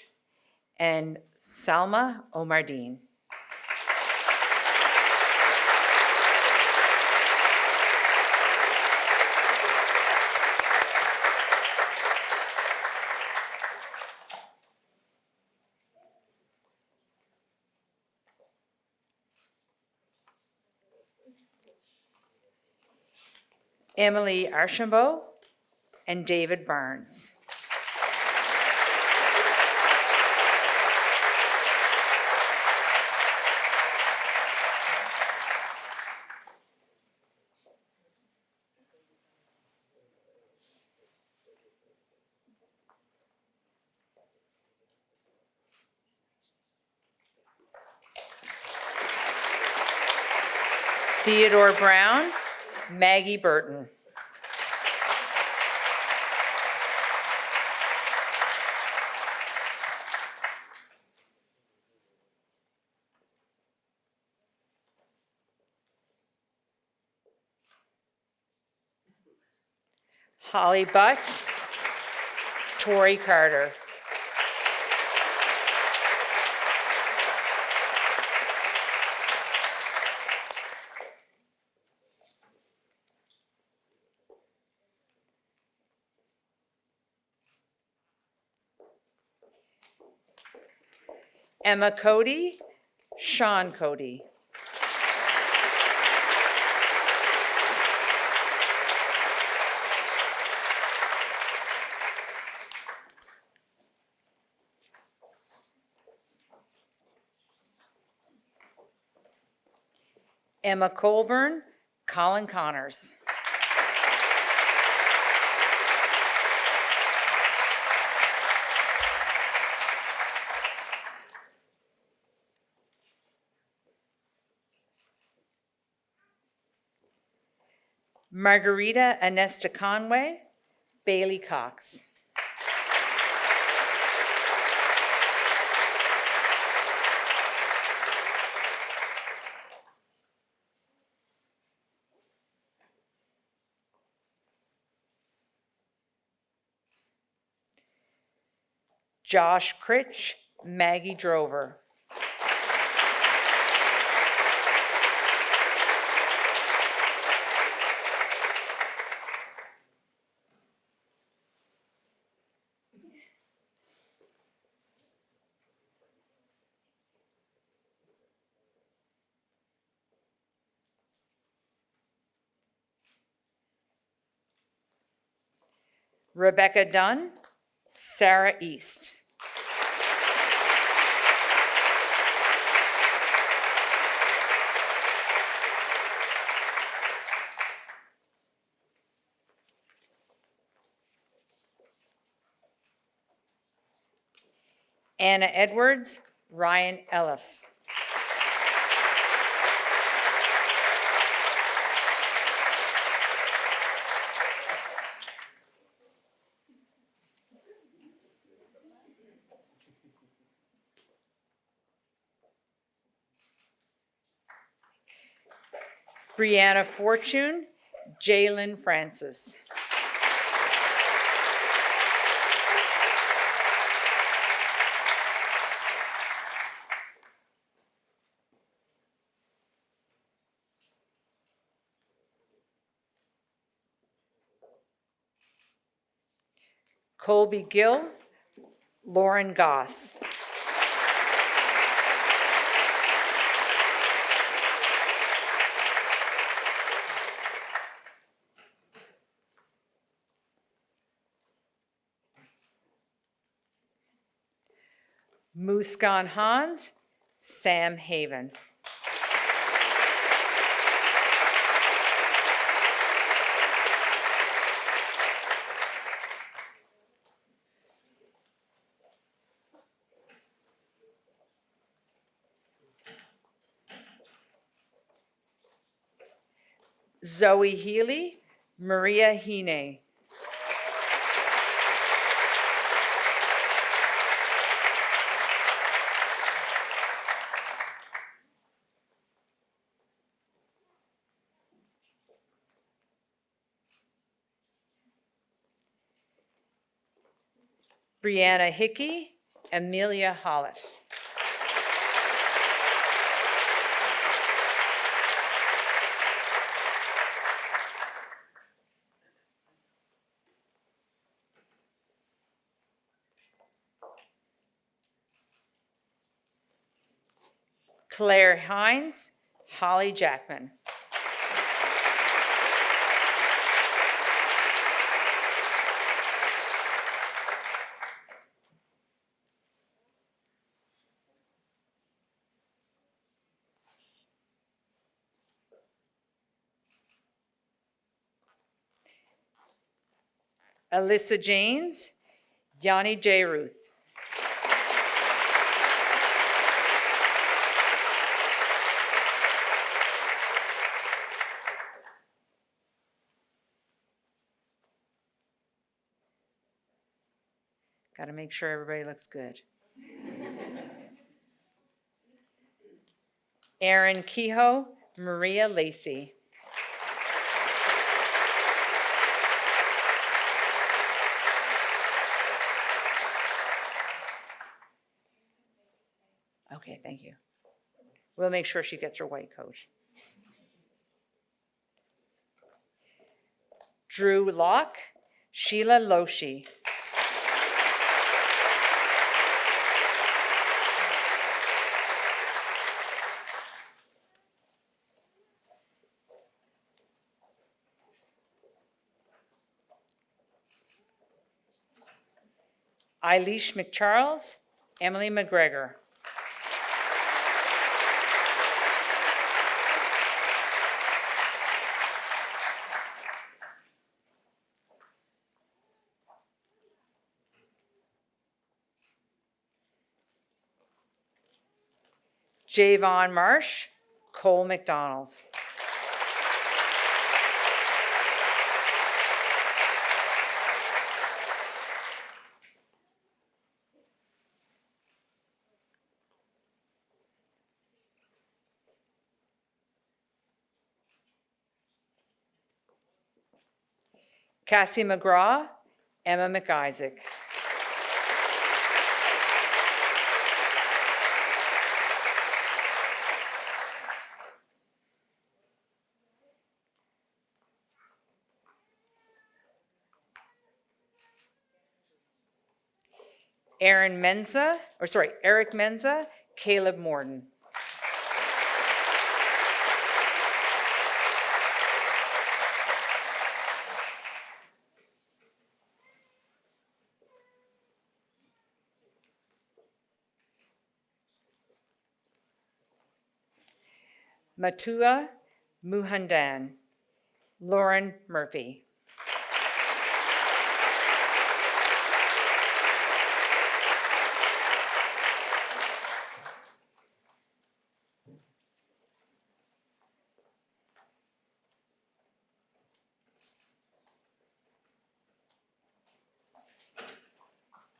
and Salma Omardine. Emily Archambault and David Barnes. Theodore Brown, Maggie Burton. Holly Butt, Tori Carter. Emma Cody, Sean Cody. Emma Colburn, Colin Connors. Margarita Anesta Conway, Bailey Cox. Josh Critch, Maggie Drover. Rebecca Dunn, Sarah East. Anna Edwards, Ryan Ellis. Brianna Fortune, Jalen Francis. Colby Gill, Lauren Goss. Muskan Hans, Sam Haven. Zoe Healy, Maria Hine. Brianna Hickey, Amelia Hollett. Claire Hines, Holly Jackman. Alyssa Janes, Yanni J. Ruth. Got to make sure everybody looks good. Erin Kehoe, Maria Lacey. Okay, thank you. We'll make sure she gets her white coat. Drew Locke, Sheila Loshi. Eilish McCharles, Emily McGregor. Javon Marsh, Cole McDonald. Cassie McGraw, Emma McIsaac. Eric Menza, Caleb Morden. Matua Muhandan, Lauren Murphy.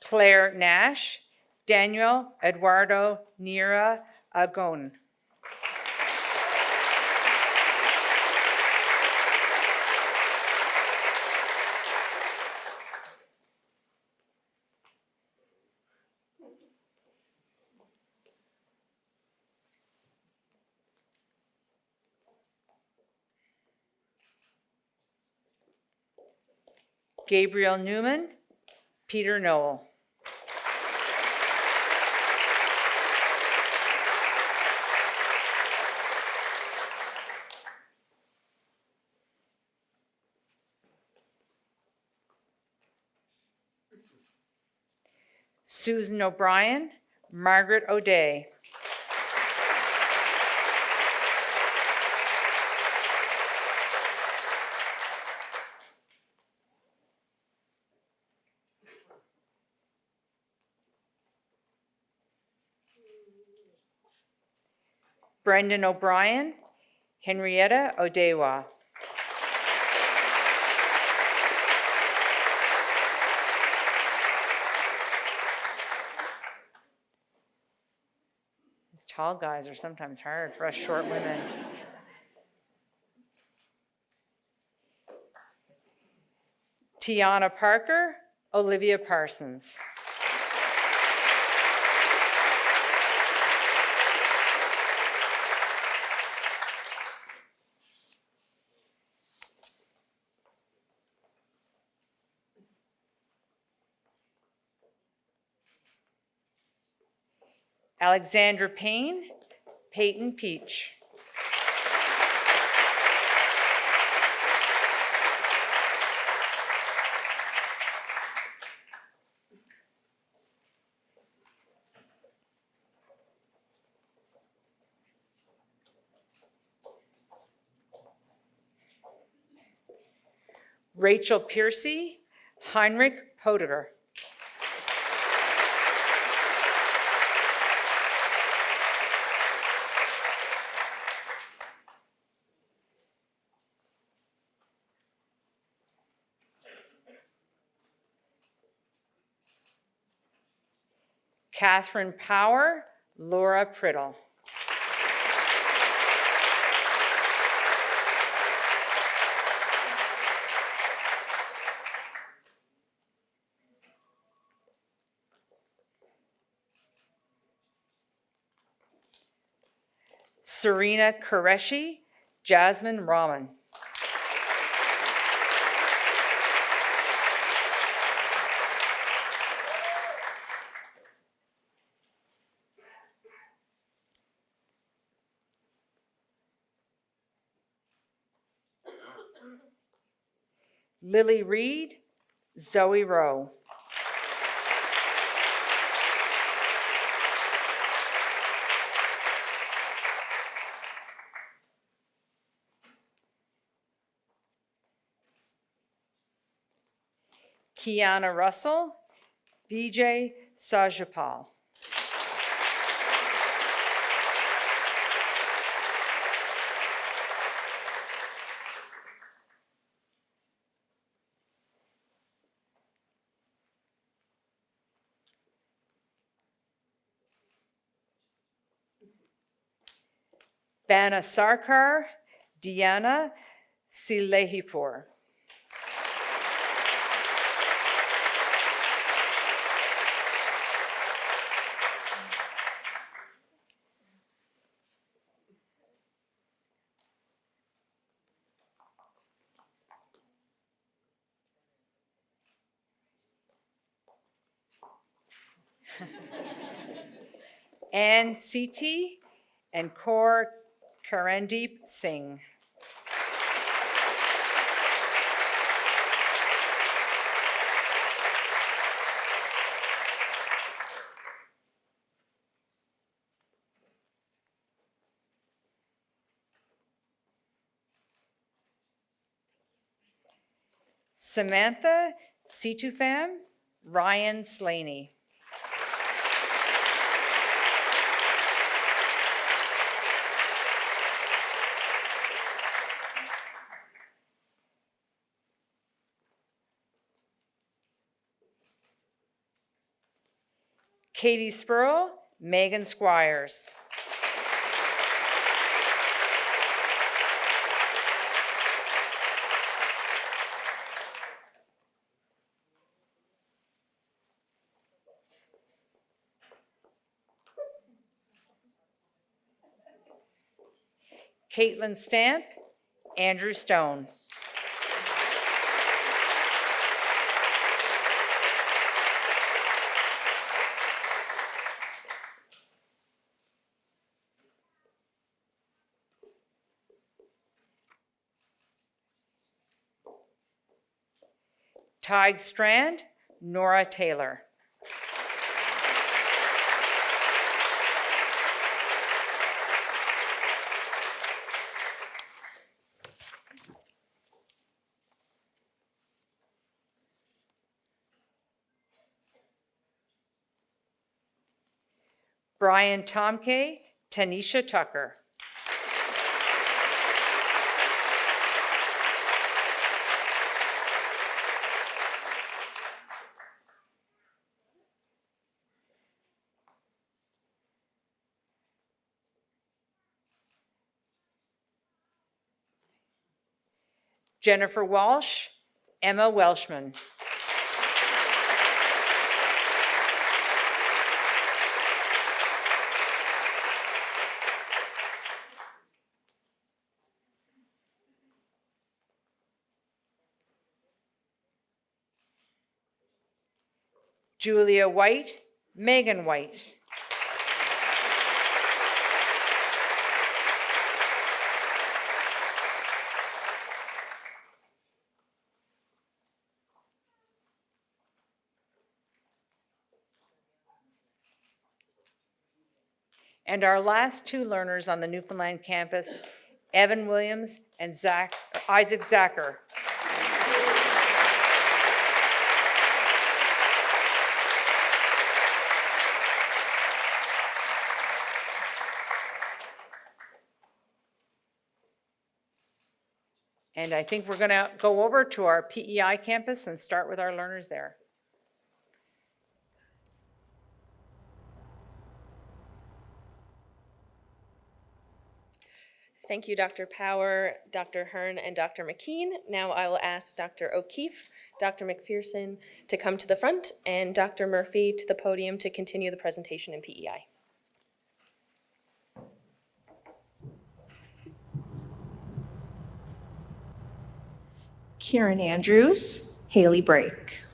Claire Nash, Daniel Eduardo Nira Agon. Gabriel Newman, Peter Noel. Susan O'Brien, Margaret O'Day. Brendan O'Brien, Henrietta Odewa. These tall guys are sometimes hard for us short women. Tiana Parker, Olivia Parsons. Alexandra Payne, Peyton Peach. Rachel Piercy, Heinrich Potiger. Catherine Power, Laura Priddle. Serena Qureshi, Jasmine Rahman. Lily Reed, Zoe Rowe. Kiana Russell, Vijay Sajapal. Bana Sarkar, Diana Silehipur. Ann Siti and Kaur Karandeep Singh. Samantha Situfam, Ryan Slaney. Katie Spurl, Megan Squires. Caitlin Stamp, Andrew Stone. Tig Strand, Nora Taylor. Brian Tomke, Tanisha Tucker. Jennifer Walsh, Emma Welshman. Julia White, Megan White. And our last two learners on the Newfoundland campus, Evan Williams and Isaac Zacher. And I think we're going to go over to our PEI campus and start with our learners there. Thank you, Dr. Power, Dr. Hearn, and Dr. McKean. Now I will ask Dr. O'Keefe, Dr. McPherson to come to the front, and Dr. Murphy to the podium to continue the presentation in PEI. Kieran Andrews, Haley Brake.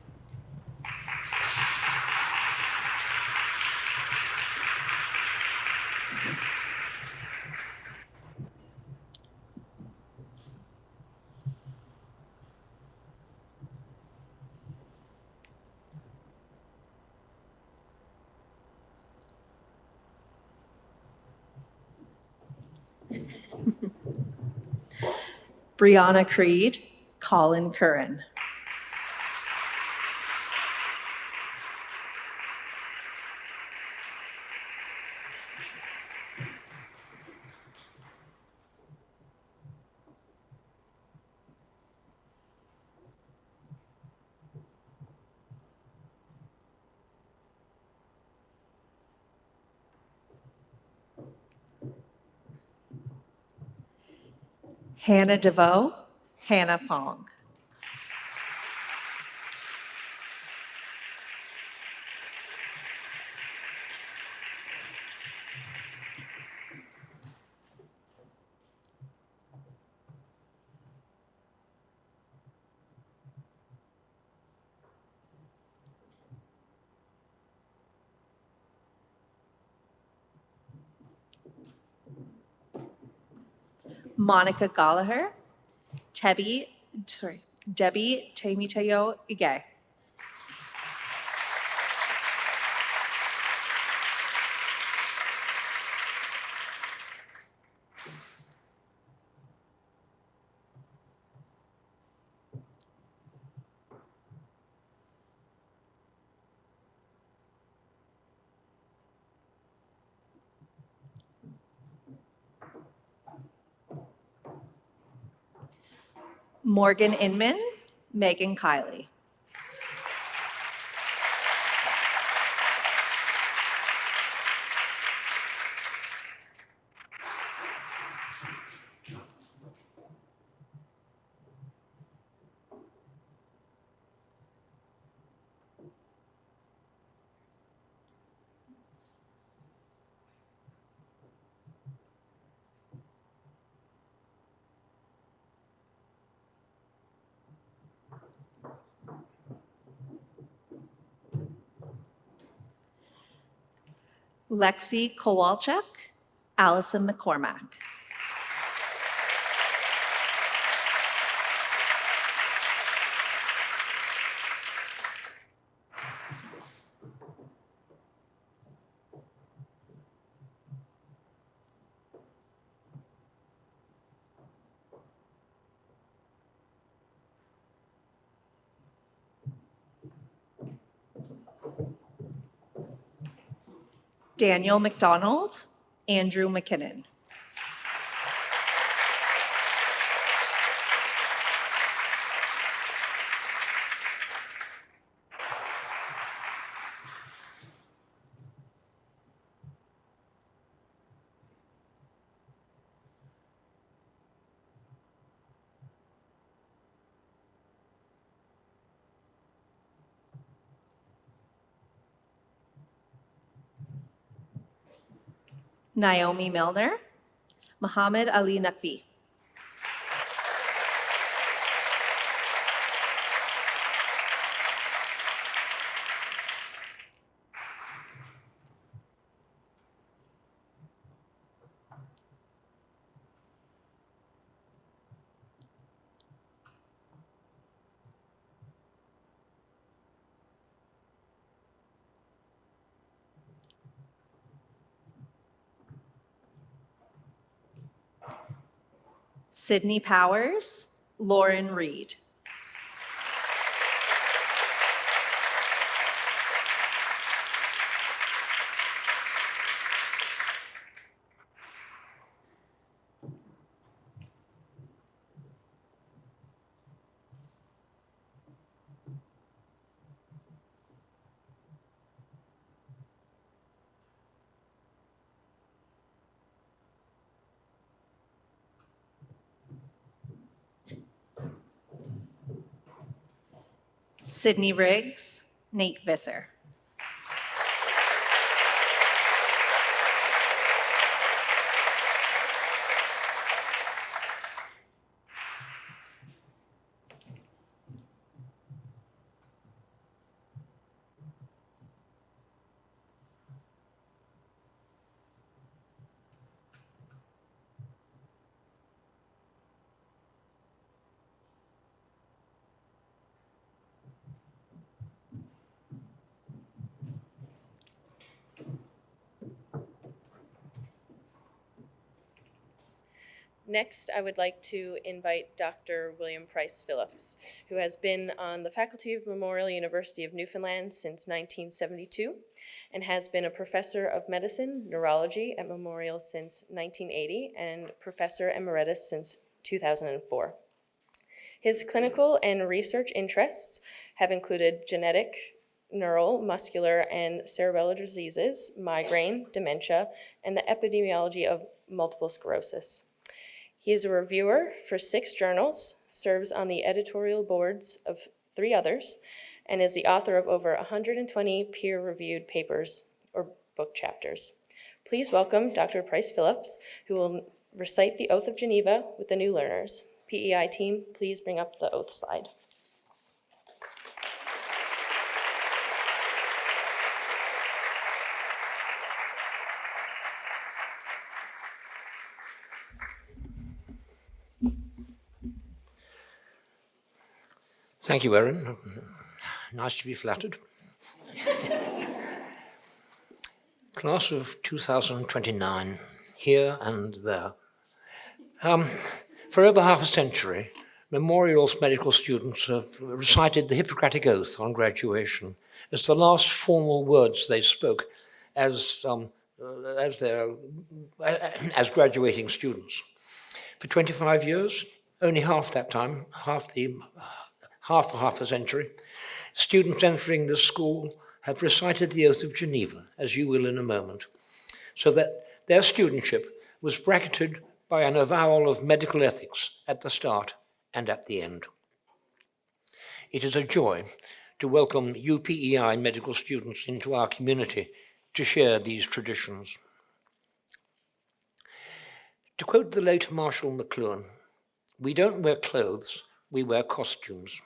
Brianna Creed, Colin Curran. Hannah DeVoe, Hannah Fong. Monica Gallagher, Debbie Temitayo Ige. Morgan Inman, Megan Kiley. Lexi Kowalczyk, Allison McCormack. Daniel McDonald, Andrew McKinnon. Naomi Milner, Muhammad Ali Naqvi. Sydney Powers, Lauren Reed. Sydney Riggs, Nate Visser. Next, I would like to invite Dr. William Price Phillips, who has been on the faculty of Memorial University of Newfoundland since 1972 and has been a professor of medicine, neurology at Memorial since 1980 and professor emeritus since 2004. His clinical and research interests have included genetic, neural, muscular, and cerebellar diseases, migraine, dementia, and the epidemiology of multiple sclerosis. He is a reviewer for 6 journals, serves on the editorial boards of 3 others, and is the author of over 120 peer-reviewed papers or book chapters. Please welcome Dr. Price Phillips, who will recite the Oath of Geneva with the new learners. PEI team, please bring up the oath slide. Thank you, Erin. Nice to be flattered. Class of 2029, here and there. For over half a century, Memorial's medical students have recited the Hippocratic Oath on graduation as the last formal words they spoke as graduating students. For 25 years, only half that time, half a century, students entering this school have recited the Oath of Geneva, as you will in a moment, so that their studentship was bracketed by an avowal of medical ethics at the start and at the end. It is a joy to welcome UPEI medical students into our community to share these traditions. To quote the late Marshall McLuhan, "We don't wear clothes, we wear costumes."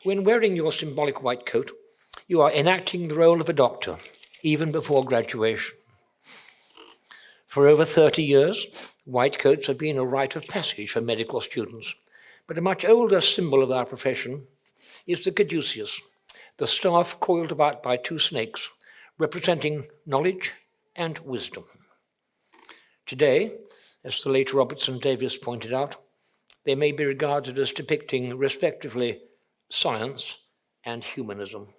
When wearing your symbolic white coat, you are enacting the role of a doctor, even before graduation. For over 30 years, white coats have been a rite of passage for medical students, but a much older symbol of our profession is the caduceus, the staff coiled about by 2 snakes, representing knowledge and wisdom. Today, as the late Robertson Davies pointed out, they may be regarded as depicting, respectively, science and humanism.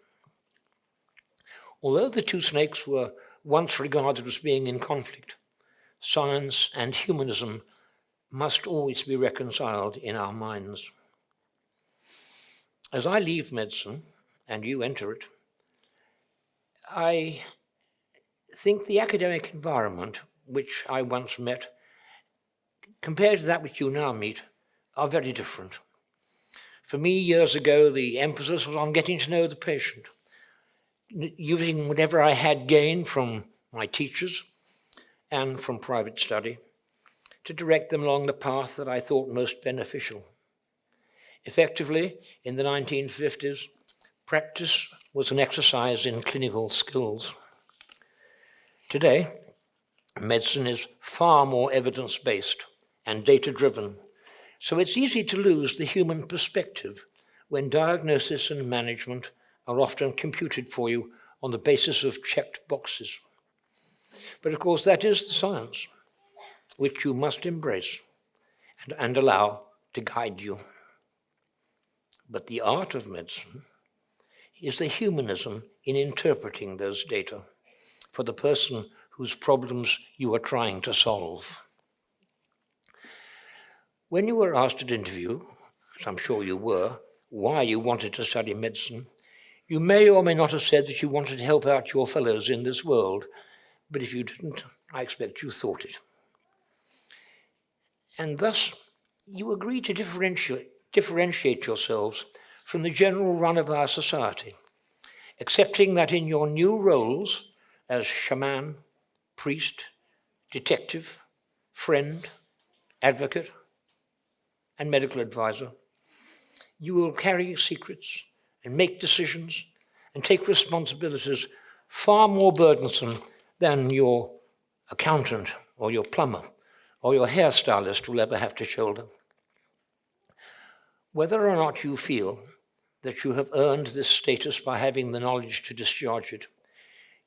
Although the 2 snakes were once regarded as being in conflict. Science and humanism must always be reconciled in our minds. As I leave medicine, and you enter it, I think the academic environment which I once met, compared to that which you now meet, are very different. For me, years ago, the emphasis was on getting to know the patient, using whatever I had gained from my teachers and from private study to direct them along the path that I thought most beneficial. Effectively, in the 1950s, practice was an exercise in clinical skills. Today, medicine is far more evidence-based and data-driven, so it's easy to lose the human perspective when diagnosis and management are often computed for you on the basis of checked boxes. But of course, that is the science, which you must embrace and allow to guide you. But the art of medicine is the humanism in interpreting those data for the person whose problems you are trying to solve. When you were asked at interview, as I'm sure you were, why you wanted to study medicine, you may or may not have said that you wanted to help out your fellows in this world, but if you didn't, I expect you thought it. And thus, you agreed to differentiate yourselves from the general run of our society, accepting that in your new roles as shaman, priest, detective, friend, advocate, and medical advisor, you will carry secrets and make decisions and take responsibilities far more burdensome than your accountant or your plumber or your hairstylist will ever have to shoulder. Whether or not you feel that you have earned this status by having the knowledge to discharge it,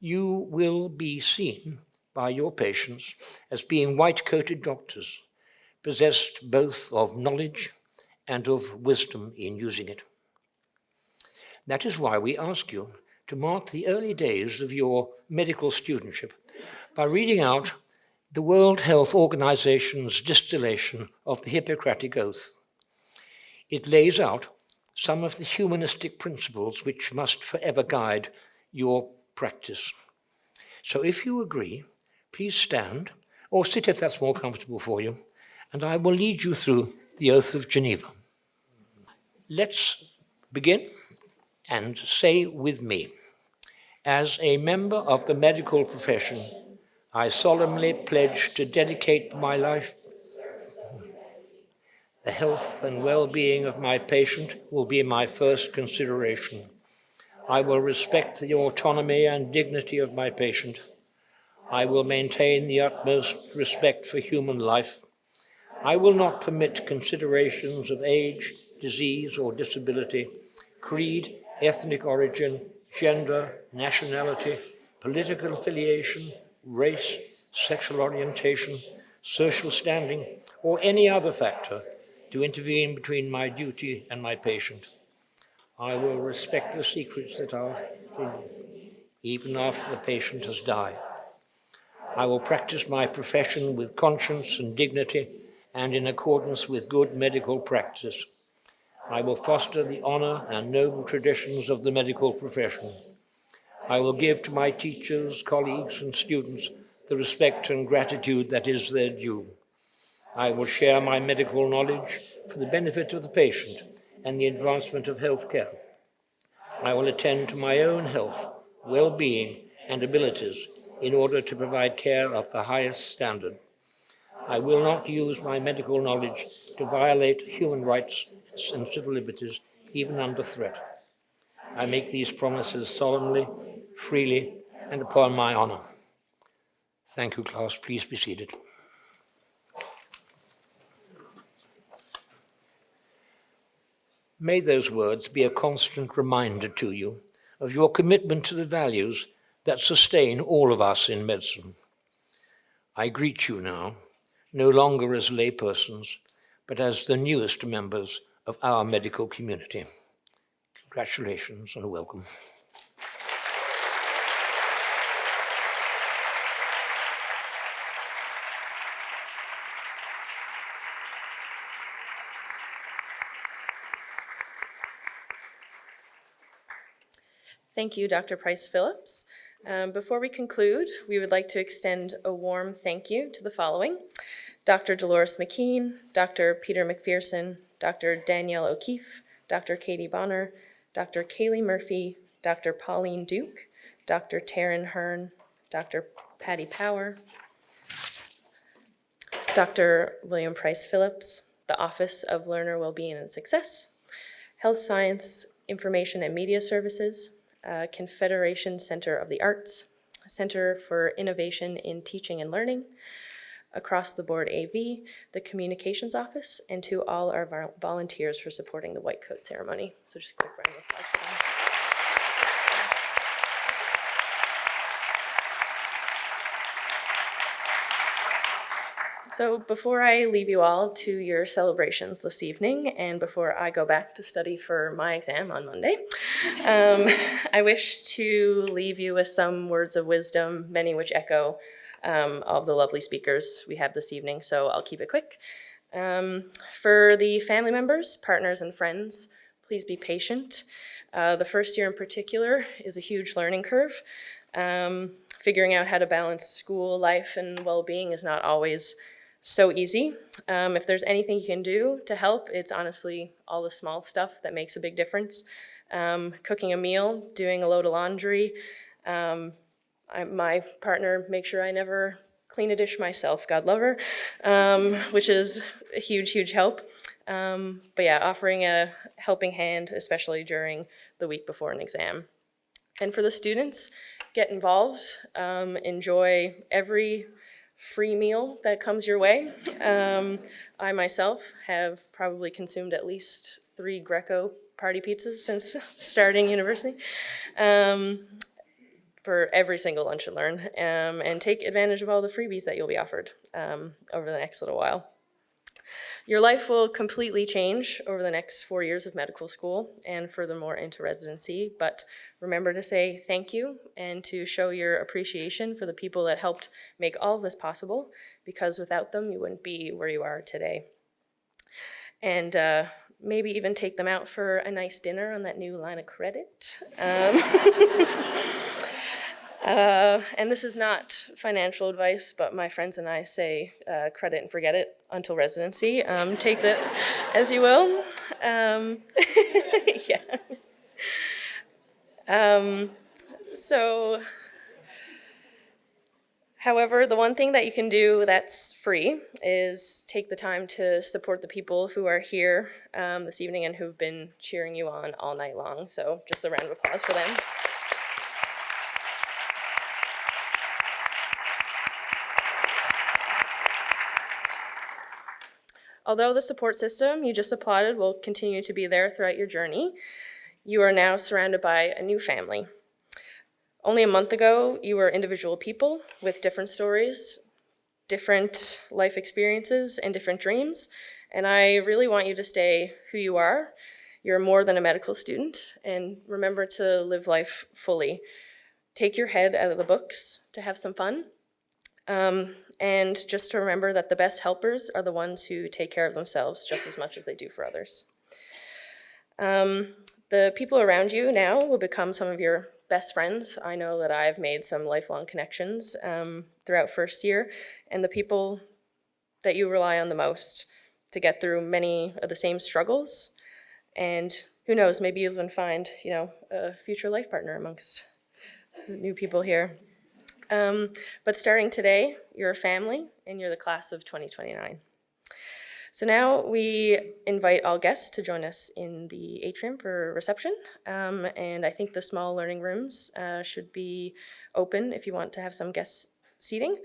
you will be seen by your patients as being white-coated doctors, possessed both of knowledge and of wisdom in using it. That is why we ask you to mark the early days of your medical studentship by reading out the World Health Organization's distillation of the Hippocratic Oath. It lays out some of the humanistic principles which must forever guide your practice. So if you agree, please stand, or sit if that's more comfortable for you, and I will lead you through the Oath of Geneva. Let's begin and say with me, as a member of the medical profession, I solemnly pledge to dedicate my life. The health and well-being of my patient will be my first consideration. I will respect the autonomy and dignity of my patient. I will maintain the utmost respect for human life. I will not permit considerations of age, disease, or disability, creed, ethnic origin, gender, nationality, political affiliation, race, sexual orientation, social standing, or any other factor to intervene between my duty and my patient. I will respect the secrets that are even after the patient has died. I will practice my profession with conscience and dignity and in accordance with good medical practice. I will foster the honor and noble traditions of the medical profession. I will give to my teachers, colleagues, and students the respect and gratitude that is their due. I will share my medical knowledge for the benefit of the patient and the advancement of healthcare. I will attend to my own health, well-being, and abilities in order to provide care of the highest standard. I will not use my medical knowledge to violate human rights and civil liberties, even under threat. I make these promises solemnly, freely, and upon my honor. Thank you, class. Please be seated. May those words be a constant reminder to you of your commitment to the values that sustain all of us in medicine. I greet you now, no longer as laypersons, but as the newest members of our medical community. Congratulations and welcome. Thank you, Dr. Price Phillips. Before we conclude, we would like to extend a warm thank you to the following: Dr. Dolores McKean, Dr. Peter McPherson, Dr. Danielle O'Keefe, Dr. Katie Bonner, Dr. Kaylee Murphy, Dr. Pauline Duke, Dr. Taryn Hearn, Dr. Patty Power, Dr. William Price Phillips, the Office of Learner Wellbeing and Success, Health Science, Information and Media Services, Confederation Center of the Arts, Center for Innovation in Teaching and Learning, Across the Board AV, the Communications Office, and to all our volunteers for supporting the White Coat Ceremony. So just a quick round of applause for them. So before I leave you all to your celebrations this evening, and before I go back to study for my exam on Monday, I wish to leave you with some words of wisdom, many which echo of the lovely speakers we have this evening, so I'll keep it quick. For the family members, partners, and friends, please be patient. The first year in particular is a huge learning curve. Figuring out how to balance school life and well-being is not always so easy. If there's anything you can do to help, it's honestly all the small stuff that makes a big difference. Cooking a meal, doing a load of laundry. My partner makes sure I never clean a dish myself, God love her, which is a huge, huge help. But yeah, offering a helping hand, especially during the week before an exam. And for the students, get involved, enjoy every free meal that comes your way. I myself have probably consumed at least 3 Greco party pizzas since starting university, for every single lunch and learn, and take advantage of all the freebies that you'll be offered over the next little while. Your life will completely change over the next 4 years of medical school and furthermore into residency, but remember to say thank you and to show your appreciation for the people that helped make all of this possible, because without them, you wouldn't be where you are today. And maybe even take them out for a nice dinner on that new line of credit. And this is not financial advice, but my friends and I say credit and forget it until residency. Take that as you will. Yeah. However, the one thing that you can do that's free is take the time to support the people who are here this evening and who've been cheering you on all night long. So just a round of applause for them. Although the support system you just applauded will continue to be there throughout your journey, you are now surrounded by a new family. Only a month ago, you were individual people with different stories, different life experiences, and different dreams, and I really want you to stay who you are. You're more than a medical student, and remember to live life fully. Take your head out of the books to have some fun. And just to remember that the best helpers are the ones who take care of themselves just as much as they do for others. The people around you now will become some of your best friends. I know that I've made some lifelong connections throughout first year, and the people that you rely on the most to get through many of the same struggles. And who knows, maybe you'll even find, a future life partner amongst the new people here. But starting today, you're a family and you're the class of 2029. So now we invite all guests to join us in the atrium for reception. And I think the small learning rooms should be open if you want to have some guest seating.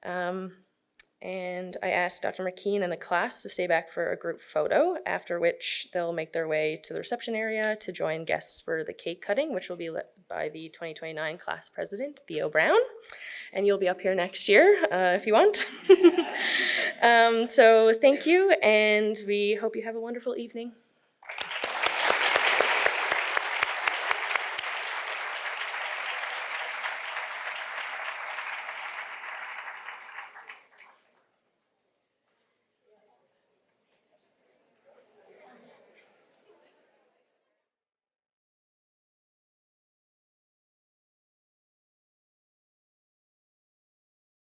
And I asked Dr. McKean and the class to stay back for a group photo, after which they'll make their way to the reception area to join guests for the cake cutting, which will be led by the 2029 class president, Theo Brown. And you'll be up here next year if you want. So thank you, and we hope you have a wonderful evening.